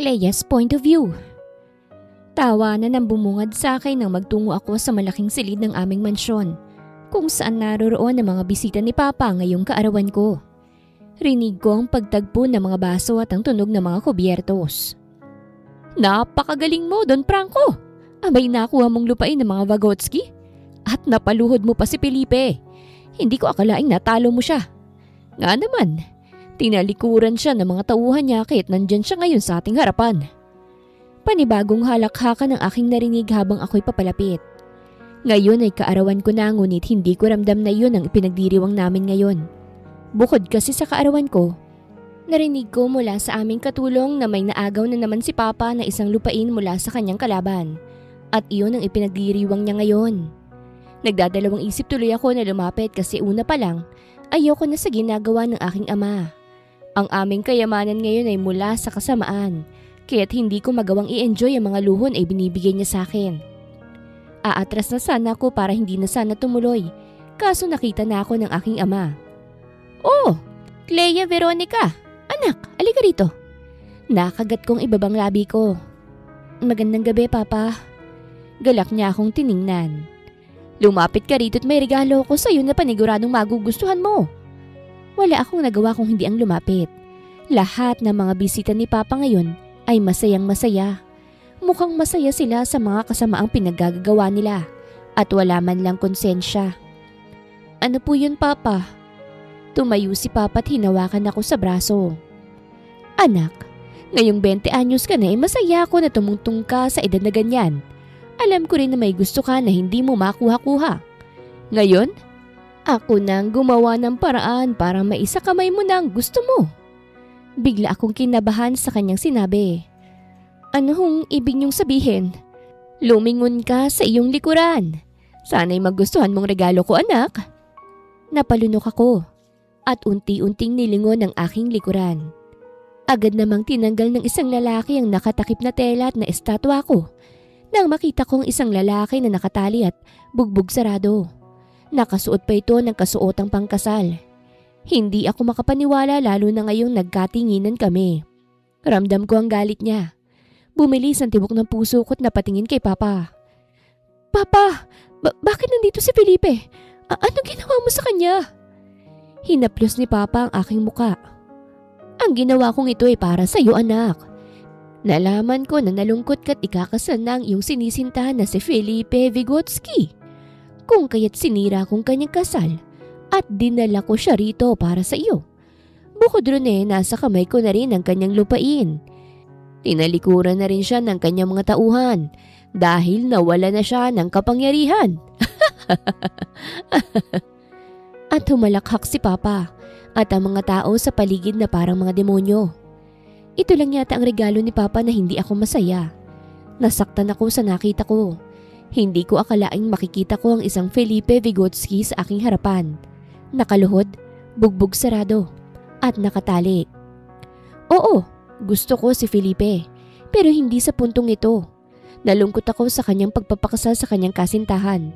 Clea's point of view. Tawanan ang bumungad sa akin nang magtungo ako sa malaking silid ng aming mansyon, kung saan naroroon ang mga bisita ni Papa ngayong kaarawan ko. Rinig ko ang pagtagpo ng mga baso at ang tunog ng mga kubyertos. Napakagaling mo, Don Franco! Abay nakuha mong lupain ng mga Vygotsky? At napaluhod mo pa si Felipe. Hindi ko akalaing natalo mo siya. Nga naman, tinalikuran siya ng mga tauhan niya kahit nandyan siya ngayon sa ating harapan. Panibagong halakhakan ang aking narinig habang ako'y papalapit. Ngayon ay kaarawan ko na, ngunit hindi ko ramdam na yun ang ipinagdiriwang namin ngayon. Bukod kasi sa kaarawan ko, narinig ko mula sa aming katulong na may naagaw na naman si Papa na isang lupain mula sa kanyang kalaban. At iyon ang ipinagdiriwang niya ngayon. Nagdadalawang isip tuloy ako na lumapit kasi una pa lang, ayoko na sa ginagawa ng aking ama. Ang aming kayamanan ngayon ay mula sa kasamaan, kaya't hindi ko magawang i-enjoy ang mga luhon ay binibigay niya sa akin. Aatras na sana ako para hindi na sana tumuloy, kaso nakita na ako ng aking ama. Oh, Clea Veronica! Anak, alika rito. Nakagat kong ibabang labi ko. Magandang gabi, Papa. Galak niya akong tiningnan. Lumapit ka rito at may regalo ko sa'yo na paniguradong magugustuhan mo. Wala akong nagawa kung hindi ang lumapit. Lahat ng mga bisita ni Papa ngayon ay masayang masaya. Mukhang masaya sila sa mga kasamaang pinaggagawa nila at wala man lang konsensya. Ano po yun, Papa? Tumayo si Papa at hinawakan ako sa braso. Anak, ngayong 20 anyos ka na ay masaya ako na tumungtong ka sa edad na ganyan. Alam ko rin na may gusto ka na hindi mo makuha-kuha. Ngayon, ako nang gumawa ng paraan para maisakamay mo na ang gusto mo. Bigla akong kinabahan sa kanyang sinabi. Ano hong ibig niyong sabihin? Lumingon ka sa iyong likuran. Sana'y magustuhan mong regalo ko, anak. Napalunok ako at unti-unting nilingon ang aking likuran. Agad namang tinanggal ng isang lalaki ang nakatakip na tela at na estatwa ko. Nang makita kong isang lalaki na nakatali at bugbog sarado. Nakasuot pa ito ng kasuotang pangkasal. Hindi ako makapaniwala lalo na ngayong nagkatinginan kami. Ramdam ko ang galit niya. Bumilis ang tibok ng puso ko't napatingin kay Papa. Papa, bakit nandito si Felipe? Anong ginawa mo sa kanya? Hinaplos ni Papa ang aking muka. Ang ginawa kong ito ay para sa iyo, anak. Nalaman ko na nalungkot ka't ikakasal na ang iyong sinisintahan na si Felipe Vygotsky. Kung kaya't sinira kong kanyang kasal at dinala ko siya rito para sa iyo. Bukod ron nasa kamay ko na rin ang kanyang lupain. Tinalikuran na rin siya ng kanyang mga tauhan dahil nawala na siya ng kapangyarihan. At humalakhak si Papa at ang mga tao sa paligid na parang mga demonyo. Ito lang yata ang regalo ni Papa na hindi ako masaya. Nasaktan ako sa nakita ko. Hindi ko akalaing makikita ko ang isang Felipe Vygotsky sa aking harapan. Nakaluhod, bugbog sarado, at nakatali. Oo, gusto ko si Felipe, pero hindi sa puntong ito. Nalungkot ako sa kanyang pagpapakasal sa kanyang kasintahan.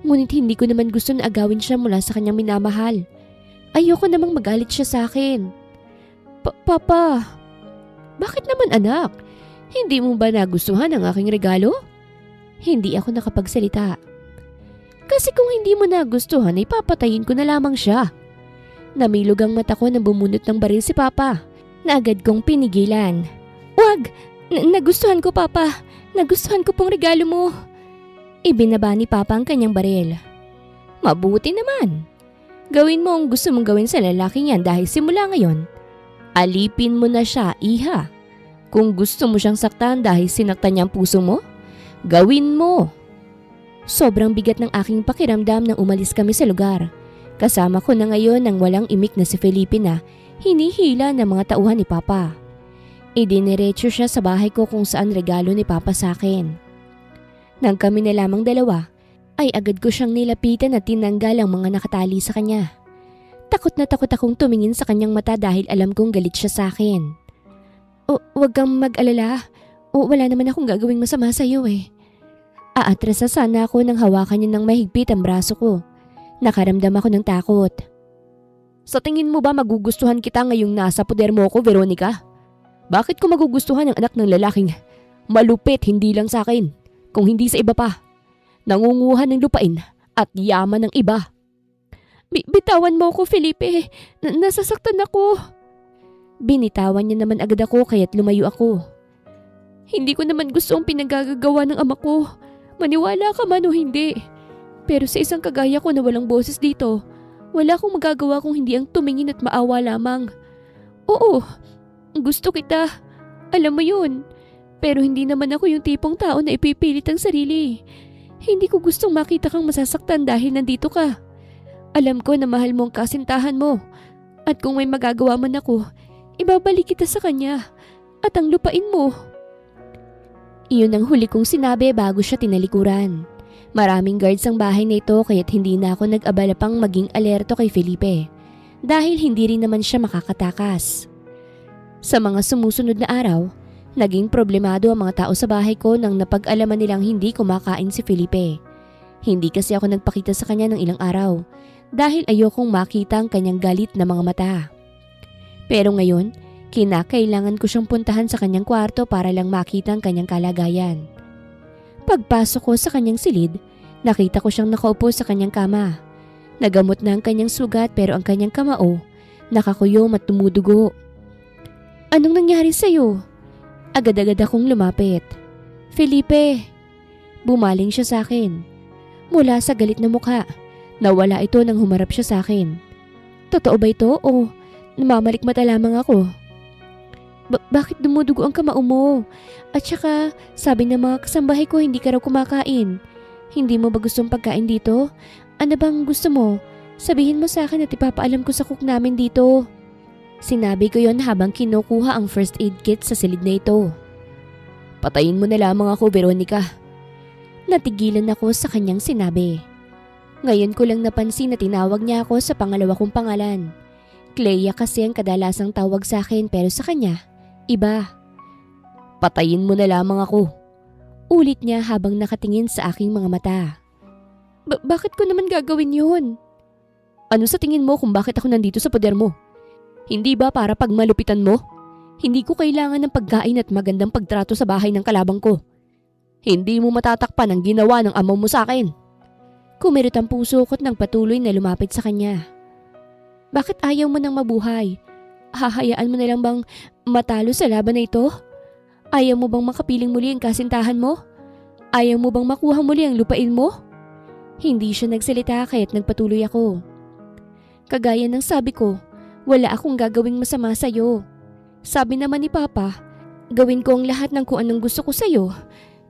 Ngunit hindi ko naman gusto na agawin siya mula sa kanyang minamahal. Ayoko namang magalit siya sa akin. Papa... Bakit naman, anak? Hindi mo ba nagustuhan ang aking regalo? Hindi ako nakapagsalita. Kasi kung hindi mo nagustuhan ay papatayin ko na lamang siya. Namilog ang mata ko nang bumunot ng baril si Papa na agad kong pinigilan. Wag! Nagustuhan ko, Papa. Nagustuhan ko pong regalo mo. Ibinaba ni Papa ang kanyang baril. Mabuti naman. Gawin mo ang gusto mong gawin sa lalaking yan dahil simula ngayon, alipin mo na siya, iha. Kung gusto mo siyang saktan dahil sinaktan niya ang puso mo, gawin mo. Sobrang bigat ng aking pakiramdam nang umalis kami sa lugar. Kasama ko na ngayon ang walang imik na si Felipe na hinihila ng mga tauhan ni Papa. Idiniretso siya sa bahay ko kung saan regalo ni Papa sa akin. Nang kami na lamang dalawa, ay agad ko siyang nilapitan at tinanggal ang mga nakatali sa kanya. Takot na takot akong tumingin sa kanyang mata dahil alam kong galit siya sa akin. Huwag kang mag-alala. Wala naman akong gagawing masama sa iyo eh. Aatras na sana ako nang hawakan niya ng mahigpit ang braso ko. Nakaramdam ako ng takot. Sa tingin mo ba magugustuhan kita ngayong nasa poder mo ko, Veronica? Bakit ko magugustuhan ang anak ng lalaking malupit hindi lang sa akin, kung hindi sa iba pa? Nangunguha ng lupain at yaman ng iba. Bitawan mo ako, Felipe. Nasasaktan ako. Binitawan niya naman agad ako kaya't lumayo ako. Hindi ko naman gusto ang pinagagagawa ng ama ko. Maniwala ka man o hindi. Pero sa isang kagaya ko na walang boses dito, wala akong magagawa kung hindi ang tumingin at maawa lamang. Oo, gusto kita. Alam mo yun. Pero hindi naman ako yung tipong tao na ipipilit ang sarili. Hindi ko gustong makita kang masasaktan dahil nandito ka. Alam ko na mahal mo ang kasintahan mo. At kung may magagawa man ako, ibabalik kita sa kanya. At ang lupain mo. Iyon ang huli kong sinabi bago siya tinalikuran. Maraming guards ang bahay na ito kaya't hindi na ako nag-abala pang maging alerto kay Felipe. Dahil hindi rin naman siya makakatakas. Sa mga sumusunod na araw, naging problemado ang mga tao sa bahay ko nang napag-alaman nilang hindi kumakain si Felipe. Hindi kasi ako nagpakita sa kanya ng ilang araw dahil ayokong makita ang kanyang galit na mga mata. Pero ngayon, kinakailangan ko siyang puntahan sa kanyang kwarto para lang makita ang kanyang kalagayan. Pagpasok ko sa kanyang silid, nakita ko siyang nakaupo sa kanyang kama. Nagamot na ang kanyang sugat pero ang kanyang kamao, nakakuyom at tumudugo. Anong nangyari sa'yo? Agad-agad akong lumapit. Felipe! Bumaling siya sa akin. Mula sa galit na mukha, nawala ito nang humarap siya sa akin. Totoo ba ito o namamalikmata lamang ako? Bakit dumudugo ang kamao mo? At saka, sabi ng mga kasambahay ko hindi ka raw kumakain. Hindi mo ba gustong pagkain dito? Ano bang gusto mo? Sabihin mo sa akin at ipapaalam ko sa cook namin dito. Sinabi ko yon habang kinukuha ang first aid kit sa silid na ito. Patayin mo na lamang ako, Veronica. Natigilan ako sa kanyang sinabi. Ngayon ko lang napansin na tinawag niya ako sa pangalawa kong pangalan. Clea kasi ang kadalasang tawag sa akin pero sa kanya, iba. Patayin mo na lamang ako. Ulit niya habang nakatingin sa aking mga mata. Bakit ko naman gagawin yun? Ano sa tingin mo kung bakit ako nandito sa poder mo? Hindi ba para pagmalupitan mo? Hindi ko kailangan ng pagkain at magandang pagtrato sa bahay ng kalabang ko. Hindi mo matatakpan ang ginawa ng ama mo sa akin. Kumirot ang puso ko't nang patuloy na lumapit sa kanya. Bakit ayaw mo nang mabuhay? Hahayaan mo na lang bang matalo sa laban na ito? Ayaw mo bang makapiling muli ang kasintahan mo? Ayaw mo bang makuha muli ang lupain mo? Hindi siya nagsalita kaya't nagpatuloy ako. Kagaya ng sabi ko, wala akong gagawing masama sa'yo. Sabi naman ni Papa, gawin ko ang lahat ng kung anong gusto ko sa'yo.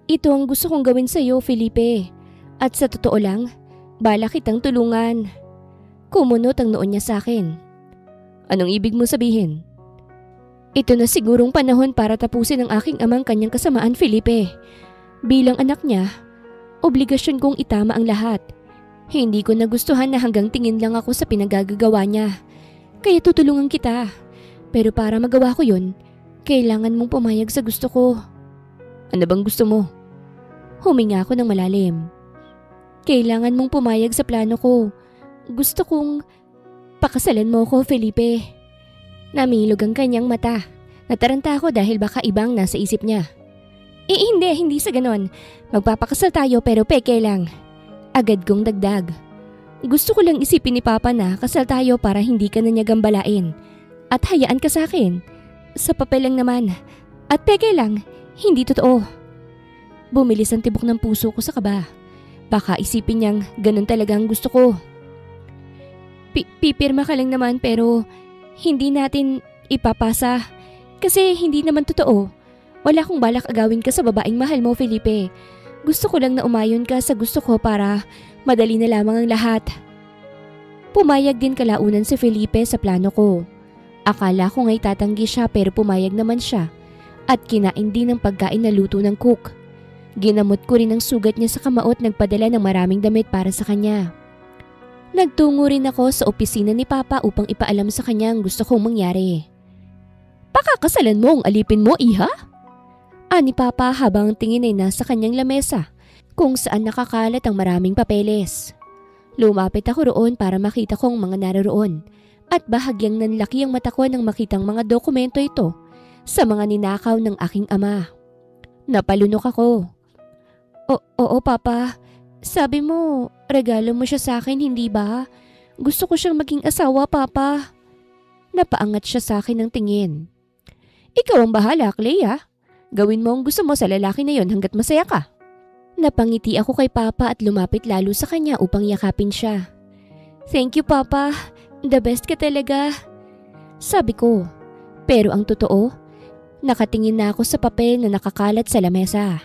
Ito ang gusto kong gawin sa'yo, Felipe. At sa totoo lang, bala kitang tulungan. Kumunot ang noon niya sa akin. Anong ibig mo sabihin? Ito na sigurong panahon para tapusin ang aking amang kanyang kasamaan, Felipe. Bilang anak niya, obligasyon kong itama ang lahat. Hindi ko nagustuhan na hanggang tingin lang ako sa pinagagagawa niya. Kaya tutulungan kita. Pero para magawa ko yun, kailangan mong pumayag sa gusto ko. Ano bang gusto mo? Huminga ako ng malalim. Kailangan mong pumayag sa plano ko. Gusto kong pakasalan mo ko, Felipe. Namilog ang kanyang mata. Nataranta ako dahil baka ibang nasa isip niya. Hindi sa ganon. Magpapakasal tayo pero peke lang. Agad kong dagdag. Gusto ko lang isipin ni Papa na kasal tayo para hindi ka na niya gambalain. At hayaan ka sa akin. Sa papel lang naman. At peke lang, hindi totoo. Bumilis ang tibok ng puso ko sa kaba. Baka isipin niyang ganun talaga ang gusto ko. Pipirma ka lang naman pero hindi natin ipapasa. Kasi hindi naman totoo. Wala akong balak agawin ka sa babaeng mahal mo, Felipe. Gusto ko lang na umayon ka sa gusto ko para madali na lamang ang lahat. Pumayag din kalaunan si Felipe sa plano ko. Akala ko nga'y tatanggi siya pero pumayag naman siya. At kinain din ng pagkain na luto ng cook. Ginamot ko rin ang sugat niya sa kamao at nagpadala ng maraming damit para sa kanya. Nagtungo rin ako sa opisina ni Papa upang ipaalam sa kanya ang gusto kong mangyari. Pakakasalan mo ang alipin mo, iha? Ani Papa habang tingin ay nasa kanyang lamesa kung saan nakakalat ang maraming papeles. Lumapit ako roon para makita kong mga naroroon at bahagyang nanlaki ang mata ko nang makitang mga dokumento ito sa mga ninakaw ng aking ama. Napalunok ako. Oo, Papa. Sabi mo, regalo mo siya sa akin, hindi ba? Gusto ko siyang maging asawa, Papa. Napaangat siya sa akin ng tingin. Ikaw ang bahala, Clea. Gawin mo ang gusto mo sa lalaki na yon hanggat masaya ka. Napangiti ako kay Papa at lumapit lalo sa kanya upang yakapin siya. Thank you, Papa. The best ka talaga. Sabi ko. Pero ang totoo, nakatingin na ako sa papel na nakakalat sa lamesa.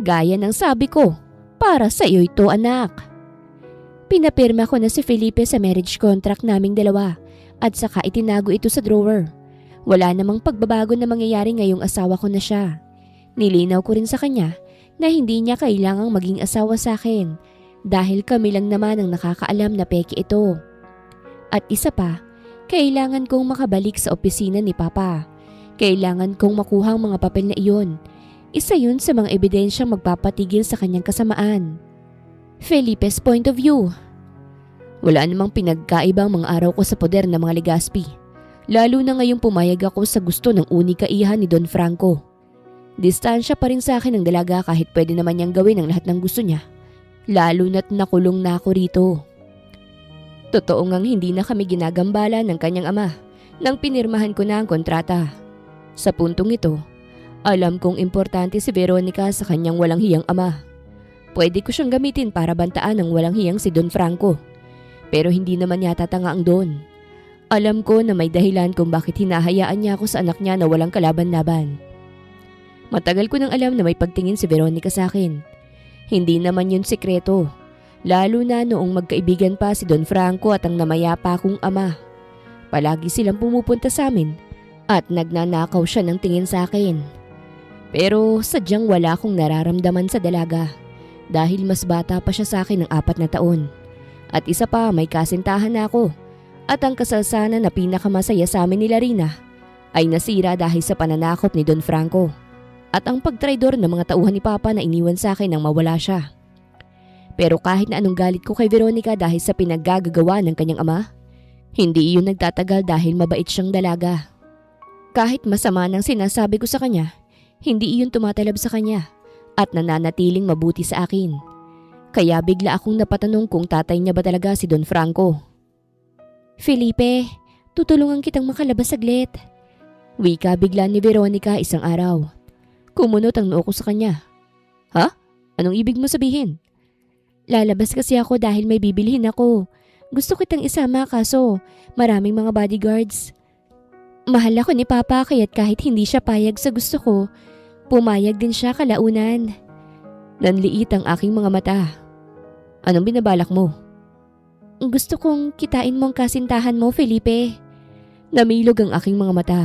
Gaya ng sabi ko, para sa iyo ito, anak. Pinapirma ko na si Felipe sa marriage contract naming dalawa at saka itinago ito sa drawer. Wala namang pagbabago na mangyayari ngayong asawa ko na siya. Nilinaw ko rin sa kanya na hindi niya kailangang maging asawa sa akin dahil kami lang naman ang nakakaalam na peke ito. At isa pa, kailangan kong makabalik sa opisina ni Papa. Kailangan kong makuha ang mga papel na iyon. Isa yun sa mga ebidensyang magpapatigil sa kanyang kasamaan. Felipe's point of view. Wala namang pinagkaibang mga araw ko sa poder ng mga Legaspi. Lalo na ngayong pumayag ako sa gusto ng unika iha ni Don Franco. Distansya pa rin sa akin ng dalaga kahit pwede naman niyang gawin ang lahat ng gusto niya. Lalo na't nakulong na ako rito. Totoo ngang hindi na kami ginagambala ng kanyang ama nang pinirmahan ko na ang kontrata. Sa puntong ito, alam kong importante si Veronica sa kanyang walang hiyang ama. Pwede ko siyang gamitin para bantaan ng walang hiyang si Don Franco. Pero hindi naman yata tanga ang Don. Alam ko na may dahilan kung bakit hinahayaan niya ako sa anak niya na walang kalaban-laban. Matagal ko nang alam na may pagtingin si Veronica sa akin. Hindi naman yun sikreto. Lalo na noong magkaibigan pa si Don Franco at ang namayapa kong ama. Palagi silang pumupunta sa amin at nagnanakaw siya ng tingin sa akin. Pero sadyang wala akong nararamdaman sa dalaga dahil mas bata pa siya sa akin ng 4 na taon. At isa pa, may kasintahan na ako. At ang kasalsanan na pinakamasaya sa amin ni Larina ay nasira dahil sa pananakop ni Don Franco at ang pagtraidor ng mga tauhan ni Papa na iniwan sa akin nang mawala siya. Pero kahit na anong galit ko kay Veronica dahil sa pinaggagawa ng kanyang ama, hindi iyon nagtatagal dahil mabait siyang dalaga. Kahit masama nang sinasabi ko sa kanya, hindi iyon tumatalab sa kanya at nananatiling mabuti sa akin. Kaya bigla akong napatanong kung tatay niya ba talaga si Don Franco. Felipe, tutulungan kitang makalabas saglit. Wika bigla ni Veronica isang araw. Kumunot ang noo ko sa kanya. Ha? Anong ibig mo sabihin? Lalabas kasi ako dahil may bibilhin ako. Gusto kitang isama kaso maraming mga bodyguards. Mahal ako ni Papa kaya't kahit hindi siya payag sa gusto ko, pumayag din siya kalaunan. Nanliit ang aking mga mata. Anong binabalak mo? Gusto kong kitain mo ang kasintahan mo, Felipe. Namilog ang aking mga mata.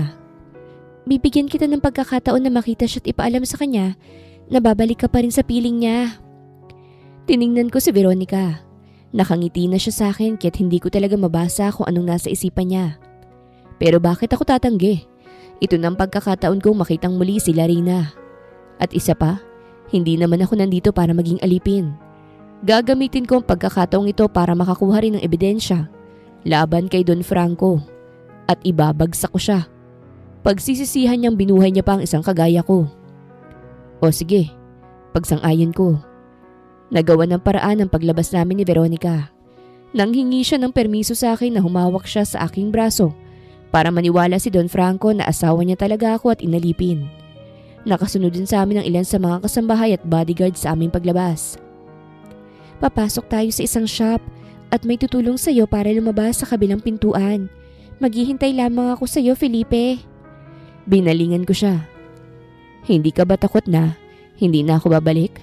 Bibigyan kita ng pagkakataon na makita siya at ipaalam sa kanya na babalik ka pa rin sa piling niya. Tiningnan ko si Veronica. Nakangiti na siya sa akin kaya't hindi ko talaga mabasa kung anong nasa isipan niya. Pero bakit ako tatanggi? Ito ng pagkakataon kong makitang muli si Larina. At isa pa, hindi naman ako nandito para maging alipin. Gagamitin ko ang pagkakataong ito para makakuha rin ng ebidensya laban kay Don Franco at ibabagsak ko siya. Pagsisisihan niyang binuhay niya pa ang isang kagaya ko. O sige, pagsang-ayon ko. Nagawa ng paraan ang paglabas namin ni Veronica. Nanghingi siya ng permiso sa akin na humawak siya sa aking braso para maniwala si Don Franco na asawa niya talaga ako at inalipin. Nakasunod din sa amin ang ilan sa mga kasambahay at bodyguard sa aming paglabas. Papasok tayo sa isang shop at may tutulong sa iyo para lumabas sa kabilang pintuan. Maghihintay lamang ako sa iyo, Felipe. Binalingan ko siya. Hindi ka ba takot na hindi na ako babalik?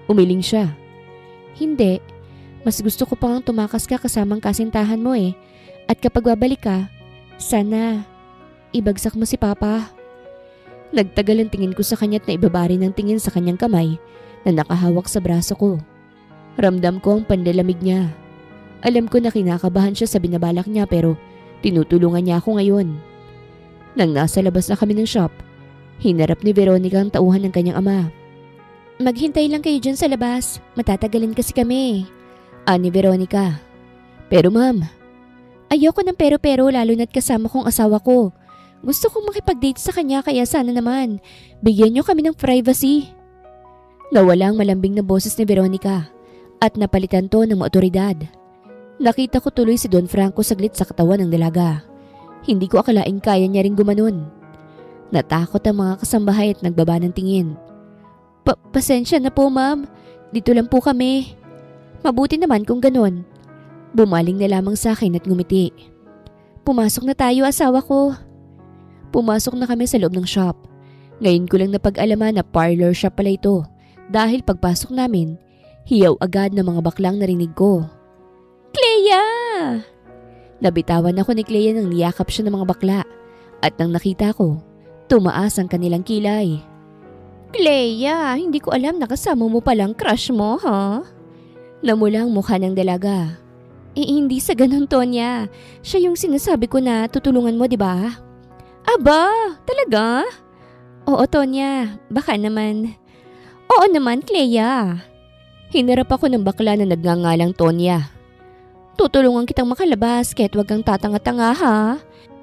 Umiling siya. Hindi. Mas gusto ko pang tumakas ka kasamang kasintahan mo eh. At kapag babalik ka, sana ibagsak mo si Papa. Nagtagal ang tingin ko sa kanya at naibabari ng tingin sa kanyang kamay na nakahawak sa braso ko. Ramdam ko ang panlalamig niya. Alam ko na kinakabahan siya sa binabalak niya pero tinutulungan niya ako ngayon. Nang nasa labas na kami ng shop, hinarap ni Veronica ang tauhan ng kanyang ama. Maghintay lang kayo dyan sa labas, matatagalan kasi kami. Ani Veronica. Pero ma'am, ayoko ng pero-pero lalo na't kasama kong asawa ko. Gusto kong makipag-date sa kanya kaya sana naman bigyan niyo kami ng privacy. Nawala ang malambing na boses ni Veronica at napalitan to ng otoridad. Nakita ko tuloy si Don Franco saglit sa katawan ng dalaga. Hindi ko akalaing kaya niya ring gumanon. Natakot ang mga kasambahay at nagbaba ng tingin. Pasensya na po ma'am, dito lang po kami. Mabuti naman kung ganon. Bumaling na lamang sa akin at ngumiti. Pumasok na tayo asawa ko. Pumasok na kami sa loob ng shop. Ngayon ko lang napag-alaman na parlor shop pala ito dahil pagpasok namin, hiyaw agad ng mga baklang narinig ko. Clea! Nabitawan ako ni Clea nang niyakap siya ng mga bakla at nang nakita ko, tumaas ang kanilang kilay. Clea, hindi ko alam na kasama mo palang crush mo, ha? Namula ang mukha ng dalaga. Hindi sa ganun, Tonya. Siya yung sinasabi ko na tutulungan mo, di ba? Aba, talaga? Oo, Tonya. Baka naman. Oo naman, Clea. Hinarap ako ng bakla na nagngangalang Tonya. Tutulungan kitang makalabas kahit wag kang tatanga-tanga, ha?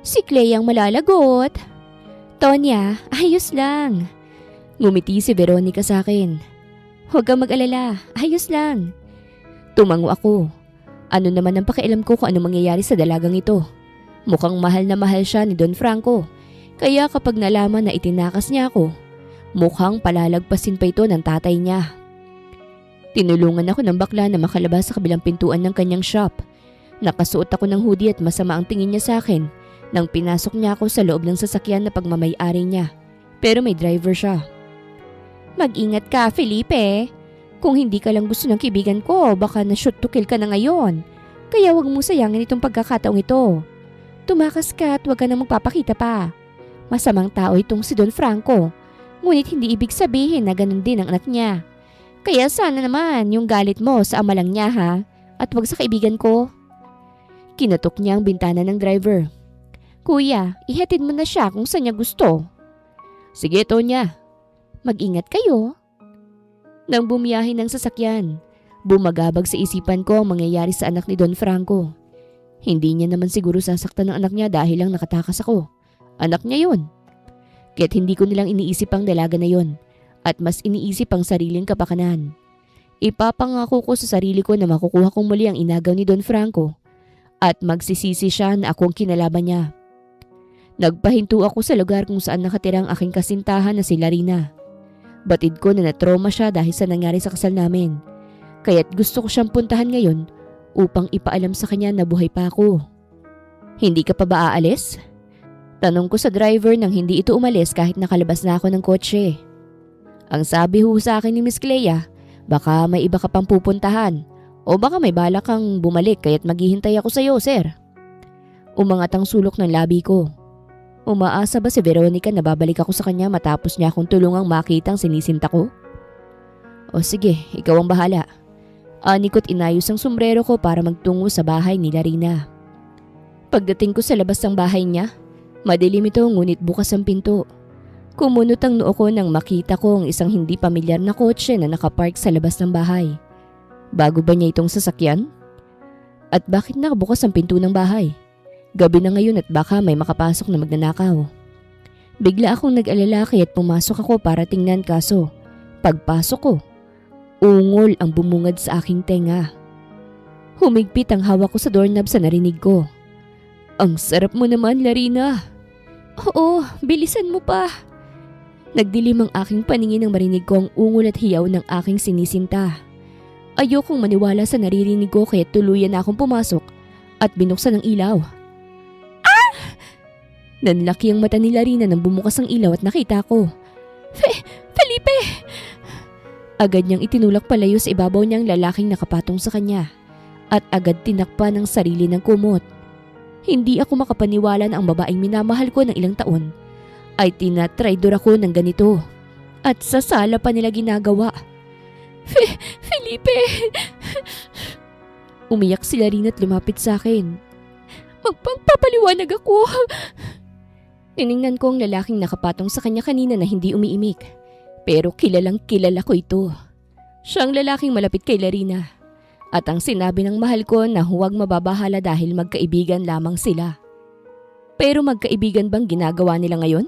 Si Clea ang malalagot. Tonya, ayos lang. Ngumiti si Veronica sa akin. Huwag kang mag-alala, ayos lang. Tumango ako. Ano naman ang pakialam ko kung ano mangyayari sa dalagang ito? Mukhang mahal na mahal siya ni Don Franco. Kaya kapag nalaman na itinakas niya ako, mukhang palalagpasin pa ito ng tatay niya. Tinulungan ako ng bakla na makalabas sa kabilang pintuan ng kanyang shop. Nakasuot ako ng hoodie at masama ang tingin niya sa akin nang pinasok niya ako sa loob ng sasakyan na pagmamay-ari niya. Pero may driver siya. Mag-ingat ka, Felipe. Kung hindi ka lang gusto ng kaibigan ko, baka na-shoot to kill ka na ngayon. Kaya wag mo sayangin itong pagkakataong ito. Tumakas ka at wag ka na magpapakita pa. Masamang tao itong si Don Franco. Ngunit hindi ibig sabihin na ganun din ang anak niya. Kaya sana naman yung galit mo sa ama lang niya, ha? At wag sa kaibigan ko. Kinatok niya ang bintana ng driver. Kuya, ihatid mo na siya kung saan niya gusto. Sige, Tonya. Mag-ingat kayo. Nang bumiyahin ng sasakyan, bumagabag sa isipan ko ang mangyayari sa anak ni Don Franco. Hindi niya naman siguro sasaktan ng anak niya dahil lang nakatakas ako. Anak niya yun. Kaya't hindi ko nilang iniisip ang dalaga na yun at mas iniisip ang sariling kapakanan. Ipapangako ko sa sarili ko na makukuha kong muli ang inagaw ni Don Franco at magsisisi siya na akong kinalaban niya. Nagpahinto ako sa lugar kung saan nakatira ang aking kasintahan na si Larina. Batid ko na na-trauma siya dahil sa nangyari sa kasal namin. Kaya't gusto ko siyang puntahan ngayon upang ipaalam sa kanya na buhay pa ako. Hindi ka pa ba aalis? Tanong ko sa driver nang hindi ito umalis kahit nakalabas na ako ng kotse. Ang sabi ho sa akin ni Miss Clea, baka may iba ka pang pupuntahan o baka may balak kang bumalik kaya't maghihintay ako sa iyo, sir. Umangat ang sulok ng labi ko. Umaasa ba si Veronica na babalik ako sa kanya matapos niya akong tulungang makita ang sinisinta ko? O sige, ikaw ang bahala. Anikot inayos ang sombrero ko para magtungo sa bahay ni Larina. Pagdating ko sa labas ng bahay niya, madilim ito ngunit bukas ang pinto. Kumunot ang noo ko nang makita ko ang isang hindi pamilyar na kotse na nakapark sa labas ng bahay. Bago ba niya itong sasakyan? At bakit nakabukas ang pinto ng bahay? Gabi na ngayon at baka may makapasok na magnanakaw. Bigla akong nag-alala kaya't pumasok ako para tingnan kaso pagpasok ko, ungol ang bumungad sa aking tenga. Humigpit ang hawak ko sa doorknob sa narinig ko. Ang sarap mo naman, Larina. Oo, bilisan mo pa. Nagdilim ang aking paningin nang marinig ko ang ungol at hiyaw ng aking sinisinta. Ayokong maniwala sa naririnig ko kaya tuluyan na akong pumasok at binuksan ang ilaw. Nanlaki ang mata ni Larina nang bumukas ang ilaw at nakita ko. Felipe! Agad niyang itinulak palayo sa ibabaw niyang lalaking nakapatong sa kanya at agad tinakpan ng sarili ng kumot. Hindi ako makapaniwala na ang babaeng minamahal ko ng ilang taon ay tinatraidor ako ng ganito at sa sala pa nila ginagawa. Felipe! Umiyak si Larina at lumapit sa akin. Magpapaliwanag ako. Tiningnan ko ang lalaking nakapatong sa kanya kanina na hindi umiimik. Pero kilalang kilala ko ito. Siya ang lalaking malapit kay Larina. At ang sinabi ng mahal ko na huwag mababahala dahil magkaibigan lamang sila. Pero magkaibigan bang ginagawa nila ngayon?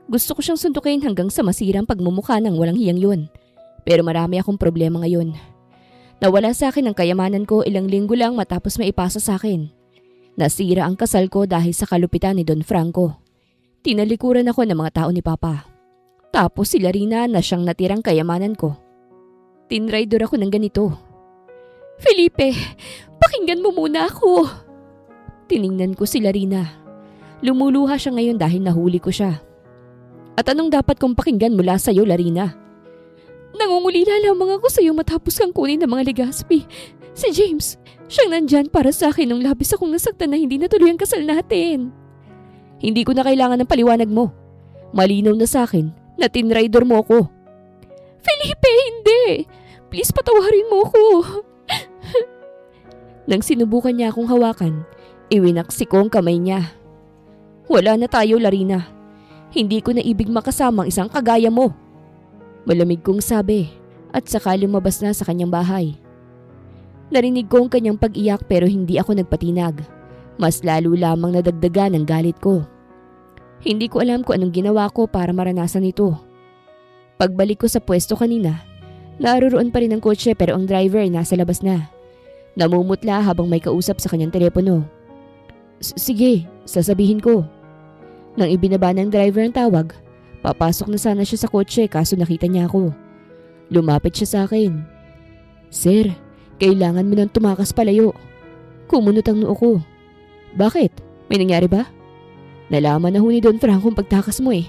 Gusto ko siyang suntukin hanggang sa masirang pagmumukha ng walang hiyang yun. Pero marami akong problema ngayon. Nawala sa akin ang kayamanan ko ilang linggo lang matapos maipasa sa akin. Nasira ang kasal ko dahil sa kalupitan ni Don Franco. Tinalikuran ako ng mga tao ni Papa. Tapos si Larina na siyang natirang kayamanan ko. Tinraidor ako ng ganito. Felipe, pakinggan mo muna ako. Tiningnan ko si Larina. Lumuluha siya ngayon dahil nahuli ko siya. At anong dapat kong pakinggan mula sa iyo, Larina? Nangungulila lamang ako sa iyo matapos kang kunin ng mga Legaspi. Si James, siyang nandyan para sa akin nung labis akong nasaktan na hindi natuloy ang kasal natin. Hindi ko na kailangan ng paliwanag mo. Malinaw na sa akin na tinraidor mo ako. Felipe, hindi! Please patawarin mo ako. Nang sinubukan niya akong hawakan, iwinaksi ko ang kamay niya. Wala na tayo, Larina. Hindi ko na ibig makasama ang isang kagaya mo. Malamig kong sabi at saka lumabas na sa kanyang bahay. Narinig ko ang kanyang pag-iyak pero hindi ako nagpatinag. Mas lalo lamang nadagdagan ang galit ko. Hindi ko alam kung anong ginawa ko para maranasan ito. Pagbalik ko sa pwesto kanina, naroon pa rin ang kotse pero ang driver nasa labas na. Namumutla habang may kausap sa kanyang telepono. Sige, sasabihin ko. Nang ibinaba ng driver ang tawag, papasok na sana siya sa kotse kaso nakita niya ako. Lumapit siya sa akin. Sir, kailangan mo nang tumakas palayo. Kumunot ang noo ko. Bakit? May nangyari ba? Nalaman na ho ni Don Franco ang pagtakas mo eh.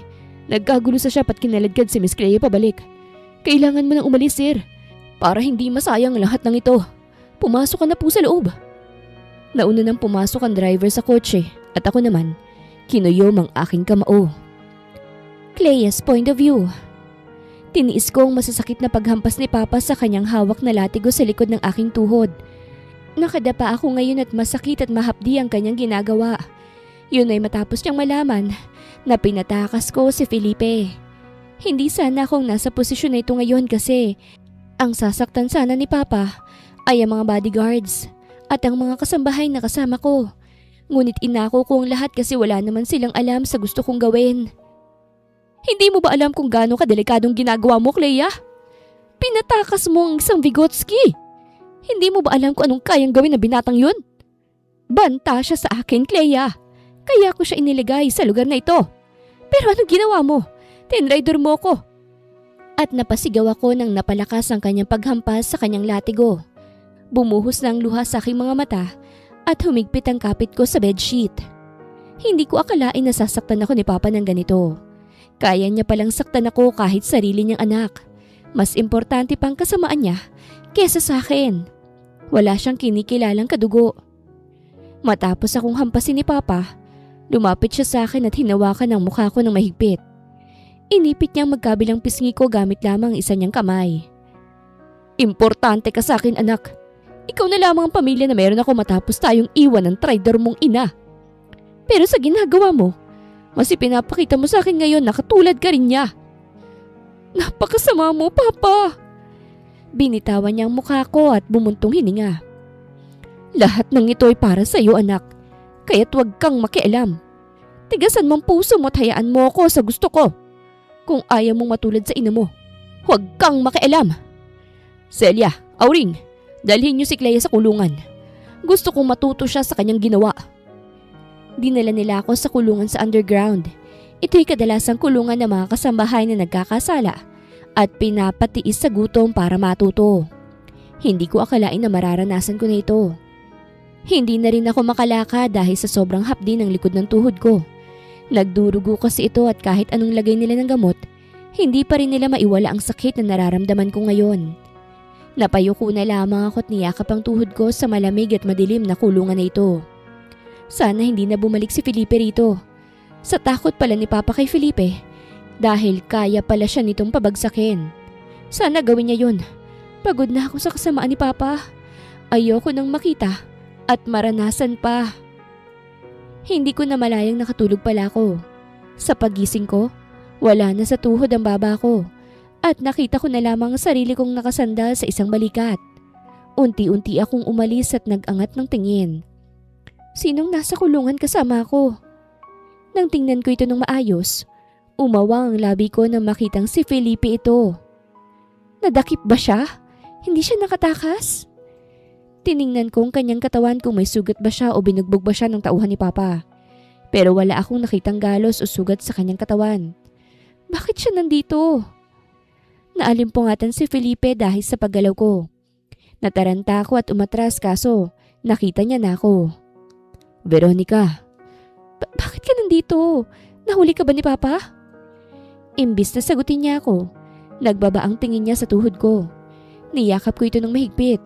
Nagkagulo sa shop at kinaladkad si Miss Clea pabalik. Kailangan mo nang umalis, sir. Para hindi masayang lahat ng ito. Pumasok ka na po sa loob. Nauna nang pumasok ang driver sa kotse at ako naman, kinuyom ang aking kamao. Clea's point of view. Tiniis ko ang masasakit na paghampas ni Papa sa kanyang hawak na latigo sa likod ng aking tuhod. Nakadapa ako ngayon at masakit at mahapdi ang kanyang ginagawa. Yun ay matapos niyang malaman na pinatakas ko si Felipe. Hindi sana akong nasa posisyon na ito ngayon kasi ang sasaktan sana ni Papa ay ang mga bodyguards at ang mga kasambahay na kasama ko. Ngunit inako ko ang lahat kasi wala naman silang alam sa gusto kong gawin. Hindi mo ba alam kung gaano kadelikadong ginagawa mo, Clea? Pinatakas mo ang isang Vygotsky. Hindi mo ba alam kung anong kayang gawin ng binatang yun? Banta siya sa akin, Clea. Kaya ko siya iniligay sa lugar na ito. Pero anong ginawa mo? Tinraidor mo ko. At napasigaw ako nang napalakas ang kanyang paghampas sa kanyang latigo. Bumuhos na ang luha sa aking mga mata at humigpit ang kapit ko sa bedsheet. Hindi ko akalain na sasaktan ako ni Papa ng ganito. Kaya niya palang saktan ako kahit sarili niyang anak. Mas importante pang kasamaan niya kesa sa akin. Wala siyang kinikilalang kadugo. Matapos akong hampasin ni Papa, lumapit siya sa akin at hinawakan ang mukha ko ng mahigpit. Inipit niyang magkabilang pisngi ko gamit lamang isa niyang kamay. Importante ka sa akin, anak. Ikaw na lamang ang pamilya na meron ako matapos tayong iwan ng traidor mong ina. Pero sa ginagawa mo, mas ipinapakita mo sa akin ngayon na katulad ka rin niya. Napakasama mo, Papa. Binitawan niya ang mukha ko at bumuntong hininga. Lahat ng ito ay para sa iyo, anak. Kaya't huwag kang makialam. Tigasan mong puso mo at hayaan mo ako sa gusto ko. Kung ayaw mong matulad sa ina mo, huwag kang makialam. Celia, Auring, dalhin niyo si Clea sa kulungan. Gusto kong matuto siya sa kanyang ginawa. Dinala nila ako sa kulungan sa underground. Ito'y kadalasang kulungan ng mga kasambahay na nagkakasala at pinapatiis sa gutom para matuto. Hindi ko akalain na mararanasan ko na ito. Hindi na rin ako makalakad dahil sa sobrang hapdi ng likod ng tuhod ko. Nagdurugo kasi ito at kahit anong lagay nila ng gamot, hindi pa rin nila maiwala ang sakit na nararamdaman ko ngayon. Napayuko na lamang ako at niyakap ang tuhod ko sa malamig at madilim na kulungan na ito. Sana hindi na bumalik si Felipe rito. Sa takot pala ni Papa kay Felipe, dahil kaya pala siya nitong pabagsakin. Sana gawin niya yun. Pagod na ako sa kasamaan ni Papa. Ayoko nang makita at maranasan pa. Hindi ko na malayang nakatulog pala ako. Sa pagising ko, wala na sa tuhod ang baba ko at nakita ko na lamang ang sarili kong nakasandal sa isang balikat. Unti-unti akong umalis at nag-angat ng tingin. Sinong nasa kulungan kasama ko? Nang tingnan ko ito ng maayos, umawang ang labi ko nang makitang si Felipe ito. Nadakip ba siya? Hindi siya nakatakas? Tiningnan ko ang kanyang katawan kung may sugat ba siya o binugbog ba siya ng tauhan ni Papa. Pero wala akong nakitang galos o sugat sa kanyang katawan. Bakit siya nandito? Naalimpungatan si Felipe dahil sa paggalaw ko. Nataranta ako at umatras kaso nakita niya na ako. Veronica, bakit ka nandito? Nahuli ka ba ni Papa? Imbis na sagutin niya ako, nagbaba ang tingin niya sa tuhod ko. Niyakap ko ito ng mahigpit.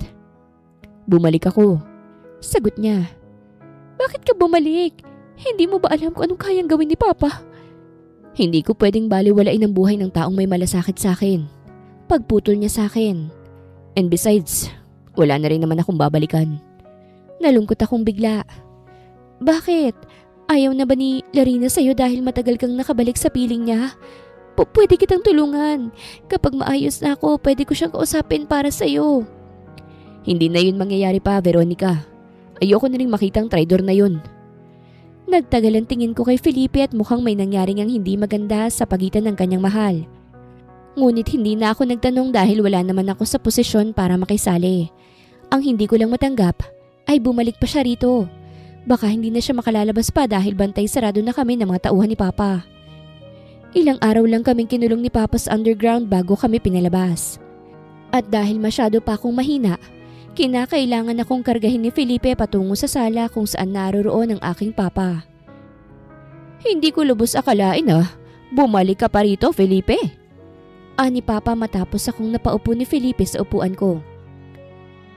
Bumalik ako. Sagot niya. Bakit ka bumalik? Hindi mo ba alam kung anong kayang gawin ni Papa? Hindi ko pwedeng baliwalain ang buhay ng taong may malasakit sa akin. Pagputol niya sa akin. And besides, wala na rin naman akong babalikan. Nalungkot akong bigla. Bakit? Ayaw na ba ni Larina sa'yo dahil matagal kang nakabalik sa piling niya? Pwede kitang tulungan. Kapag maayos na ako, pwede ko siyang kausapin para sa'yo. Hindi na yun mangyayari pa, Veronica. Ayoko na rin makitang traidor na yun. Nagtagal ang tingin ko kay Felipe at mukhang may nangyaring ang hindi maganda sa pagitan ng kanyang mahal. Ngunit hindi na ako nagtanong dahil wala naman ako sa posisyon para makisali. Ang hindi ko lang matanggap ay bumalik pa siya rito. Baka hindi na siya makalalabas pa dahil bantay sarado na kami ng mga tauhan ni Papa. Ilang araw lang kaming kinulong ni Papa sa underground bago kami pinalabas. At dahil masyado pa akong mahina, kinakailangan akong kargahin ni Felipe patungo sa sala kung saan naroroon ang aking papa. Hindi ko lubos akalain bumalik ka pa rito, Felipe. Ani Papa matapos akong napaupo ni Felipe sa upuan ko.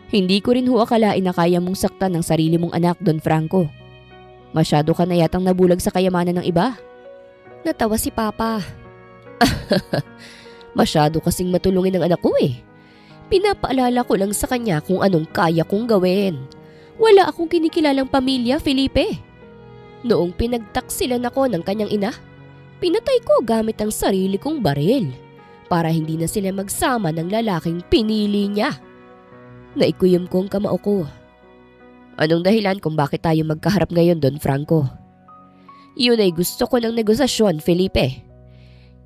Hindi ko rin akalain na kaya mong saktan ng sarili mong anak, Don Franco. Masyado ka na yatang nabulag sa kayamanan ng iba. Natawa si Papa. Masyado kasing matulungin ng anak ko Pinapaalala ko lang sa kanya kung anong kaya kong gawin. Wala akong kinikilalang pamilya, Felipe. Noong pinagtaksilan ako ng kanyang ina, pinatay ko gamit ang sarili kong baril para hindi na sila magsama ng lalaking pinili niya. Naikuyom ko ang kamao ko. Anong dahilan kung bakit tayo magkaharap ngayon, Don Franco? Yun ay gusto ko ng negosasyon, Felipe.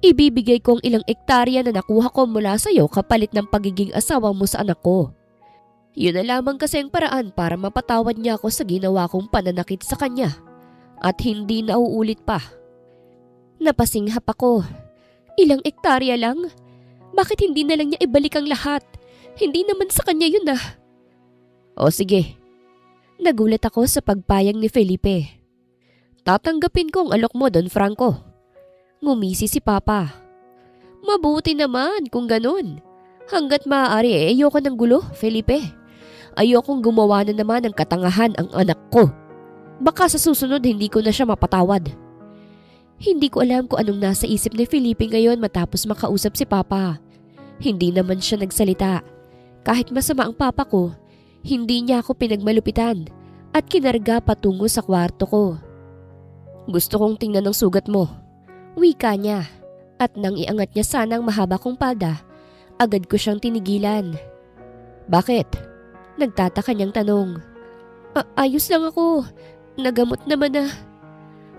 Ibibigay kong ilang ektarya na nakuha ko mula sa iyo kapalit ng pagiging asawa mo sa anak ko. Yun na lamang kasi ang paraan para mapatawad niya ako sa ginawa kong pananakit sa kanya at hindi nauulit pa. Napasinghap ako. Ilang ektarya lang? Bakit hindi na lang niya ibalik ang lahat? Hindi naman sa kanya yun O sige. Nagulat ako sa pagpayag ni Felipe. Tatanggapin ko ang alok mo, Don Franco. Ngumisi si Papa. Mabuti naman kung ganun. Hanggat maaari ayoko ng gulo, Felipe. Ayokong gumawa na naman ng katangahan ang anak ko. Baka sa susunod hindi ko na siya mapatawad. Hindi ko alam kung anong nasa isip ni Felipe ngayon matapos makausap si Papa. Hindi naman siya nagsalita. Kahit masama ang Papa ko, hindi niya ako pinagmalupitan at kinarga patungo sa kwarto ko. Gusto kong tingnan ang sugat mo. Wika niya, at nang iangat niya sanang mahaba kong palda, agad ko siyang tinigilan. Bakit? Nagtataka niyang tanong. Ayos lang ako. Nagamot naman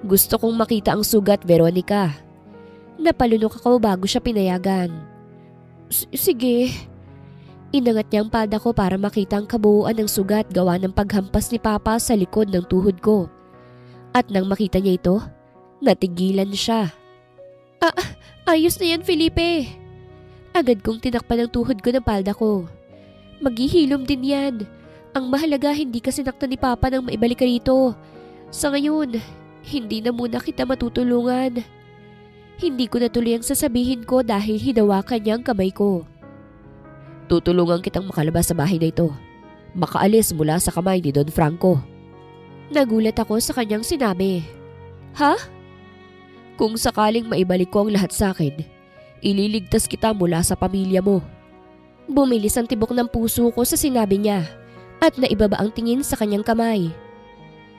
Gusto kong makita ang sugat, Veronica. Napalunok ako bago siya pinayagan. Sige. Inangat niya ang palda ko para makita ang kabuuan ng sugat gawa ng paghampas ni Papa sa likod ng tuhod ko. At nang makita niya ito, natigilan siya. Ayos na yan, Felipe. Agad kong tinakpan ang tuhod ko ng palda ko. Maghihilom din yan. Ang mahalaga hindi ka sinaktan ni Papa nang maibalik ka rito. Sa ngayon, hindi na muna kita matutulungan. Hindi ko natuloy ang sasabihin ko dahil hinawakan niya ang kamay ko. Tutulungan kitang makalabas sa bahay na ito. Makaalis mula sa kamay ni Don Franco. Nagulat ako sa kanyang sinabi. Ha? Kung sakaling maibalik ko ang lahat sa akin, ililigtas kita mula sa pamilya mo. Bumilis ang tibok ng puso ko sa sinabi niya at naibaba ang tingin sa kanyang kamay.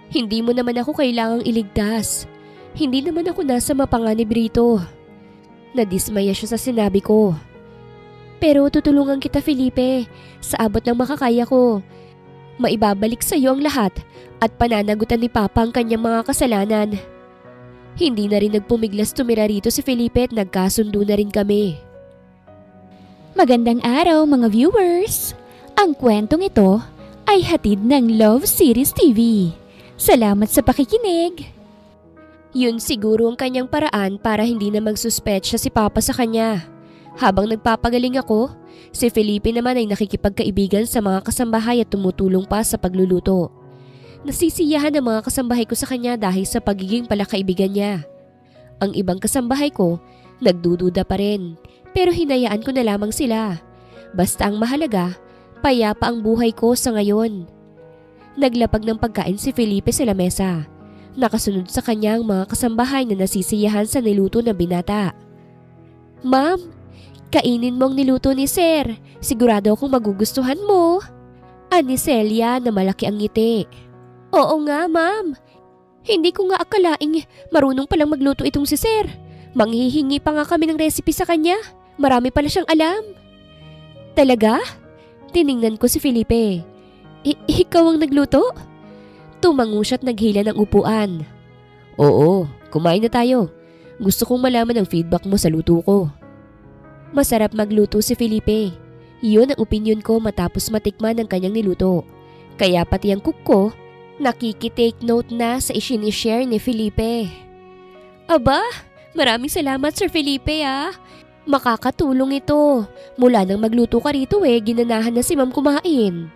Hindi mo naman ako kailangang iligtas. Hindi naman ako nasa mapanganib rito. Nadismaya siya sa sinabi ko. Pero tutulungan kita, Felipe, sa abot ng makakaya ko. Maibabalik sa iyo ang lahat at pananagutan ni Papa ang kanyang mga kasalanan. Hindi na rin nagpumiglas tumira rito si Felipe at nagkasundo na rin kami. Magandang araw mga viewers! Ang kwentong ito ay hatid ng Love Series TV. Salamat sa pakikinig! Yun siguro ang kanyang paraan para hindi na magsuspetsya si Papa sa kanya. Habang nagpapagaling ako, si Felipe naman ay nakikipagkaibigan sa mga kasambahay at tumutulong pa sa pagluluto. Nasisiyahan ang mga kasambahay ko sa kanya dahil sa pagiging palakaibigan niya. Ang ibang kasambahay ko, nagdududa pa rin, pero hinayaan ko na lamang sila. Basta ang mahalaga, payapa ang buhay ko sa ngayon. Naglapag ng pagkain si Felipe sa lamesa. Nakasunod sa kanyang mga kasambahay na nasisiyahan sa niluto ng binata. Ma'am, kainin mo ang niluto ni Sir. Sigurado akong magugustuhan mo. Ani Celia na malaki ang ngiti. Oo nga, ma'am. Hindi ko nga akalaing marunong palang magluto itong si Sir. Manghihingi pa nga kami ng recipe sa kanya. Marami pala siyang alam. Talaga? Tiningnan ko si Felipe. Ikaw ang nagluto? Tumango siya at naghila ng upuan. Oo, kumain na tayo. Gusto kong malaman ang feedback mo sa luto ko. Masarap magluto si Felipe. Iyon ang opinyon ko matapos matikman ang kanyang niluto. Kaya pati ang cook ko, nakikitake note na sa isinishare ni Felipe. Aba, maraming salamat Sir Felipe ah. Makakatulong ito. Mula nang magluto ka rito ginanahan na si Ma'am kumain.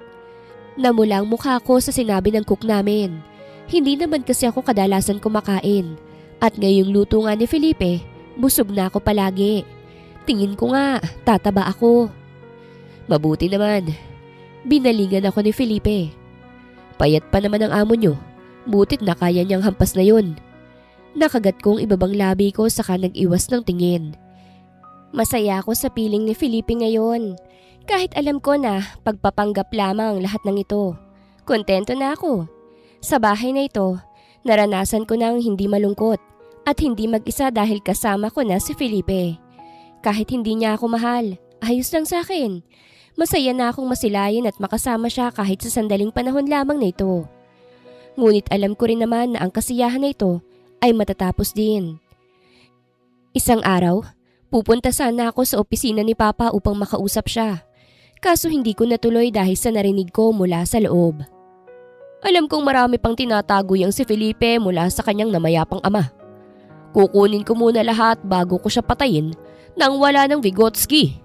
Namula ang mukha ko sa sinabi ng cook namin. Hindi naman kasi ako kadalasan kumakain. At ngayong luto nga ni Felipe, busog na ako palagi. Tingin ko nga, tataba ako. Mabuti naman. Binalingan ako ni Felipe. Payat pa naman ang amo nyo. Butit na kaya niyang hampas na yun. Nakagat kong ibabang labi ko saka nag-iwas ng tingin. Masaya ako sa piling ni Felipe ngayon. Kahit alam ko na pagpapanggap lamang lahat ng ito. Kontento na ako. Sa bahay na ito, naranasan ko nang hindi malungkot at hindi mag-isa dahil kasama ko na si Felipe. Kahit hindi niya ako mahal, ayos lang sa akin. Masaya na akong masilayan at makasama siya kahit sa sandaling panahon lamang na ito. Ngunit alam ko rin naman na ang kasiyahan na ito ay matatapos din. Isang araw, pupunta sana ako sa opisina ni Papa upang makausap siya. Kaso hindi ko natuloy dahil sa narinig ko mula sa loob. Alam kong marami pang tinatago yang si Felipe mula sa kanyang namayapang ama. Kukunin ko muna lahat bago ko siya patayin nang wala ng Vygotsky.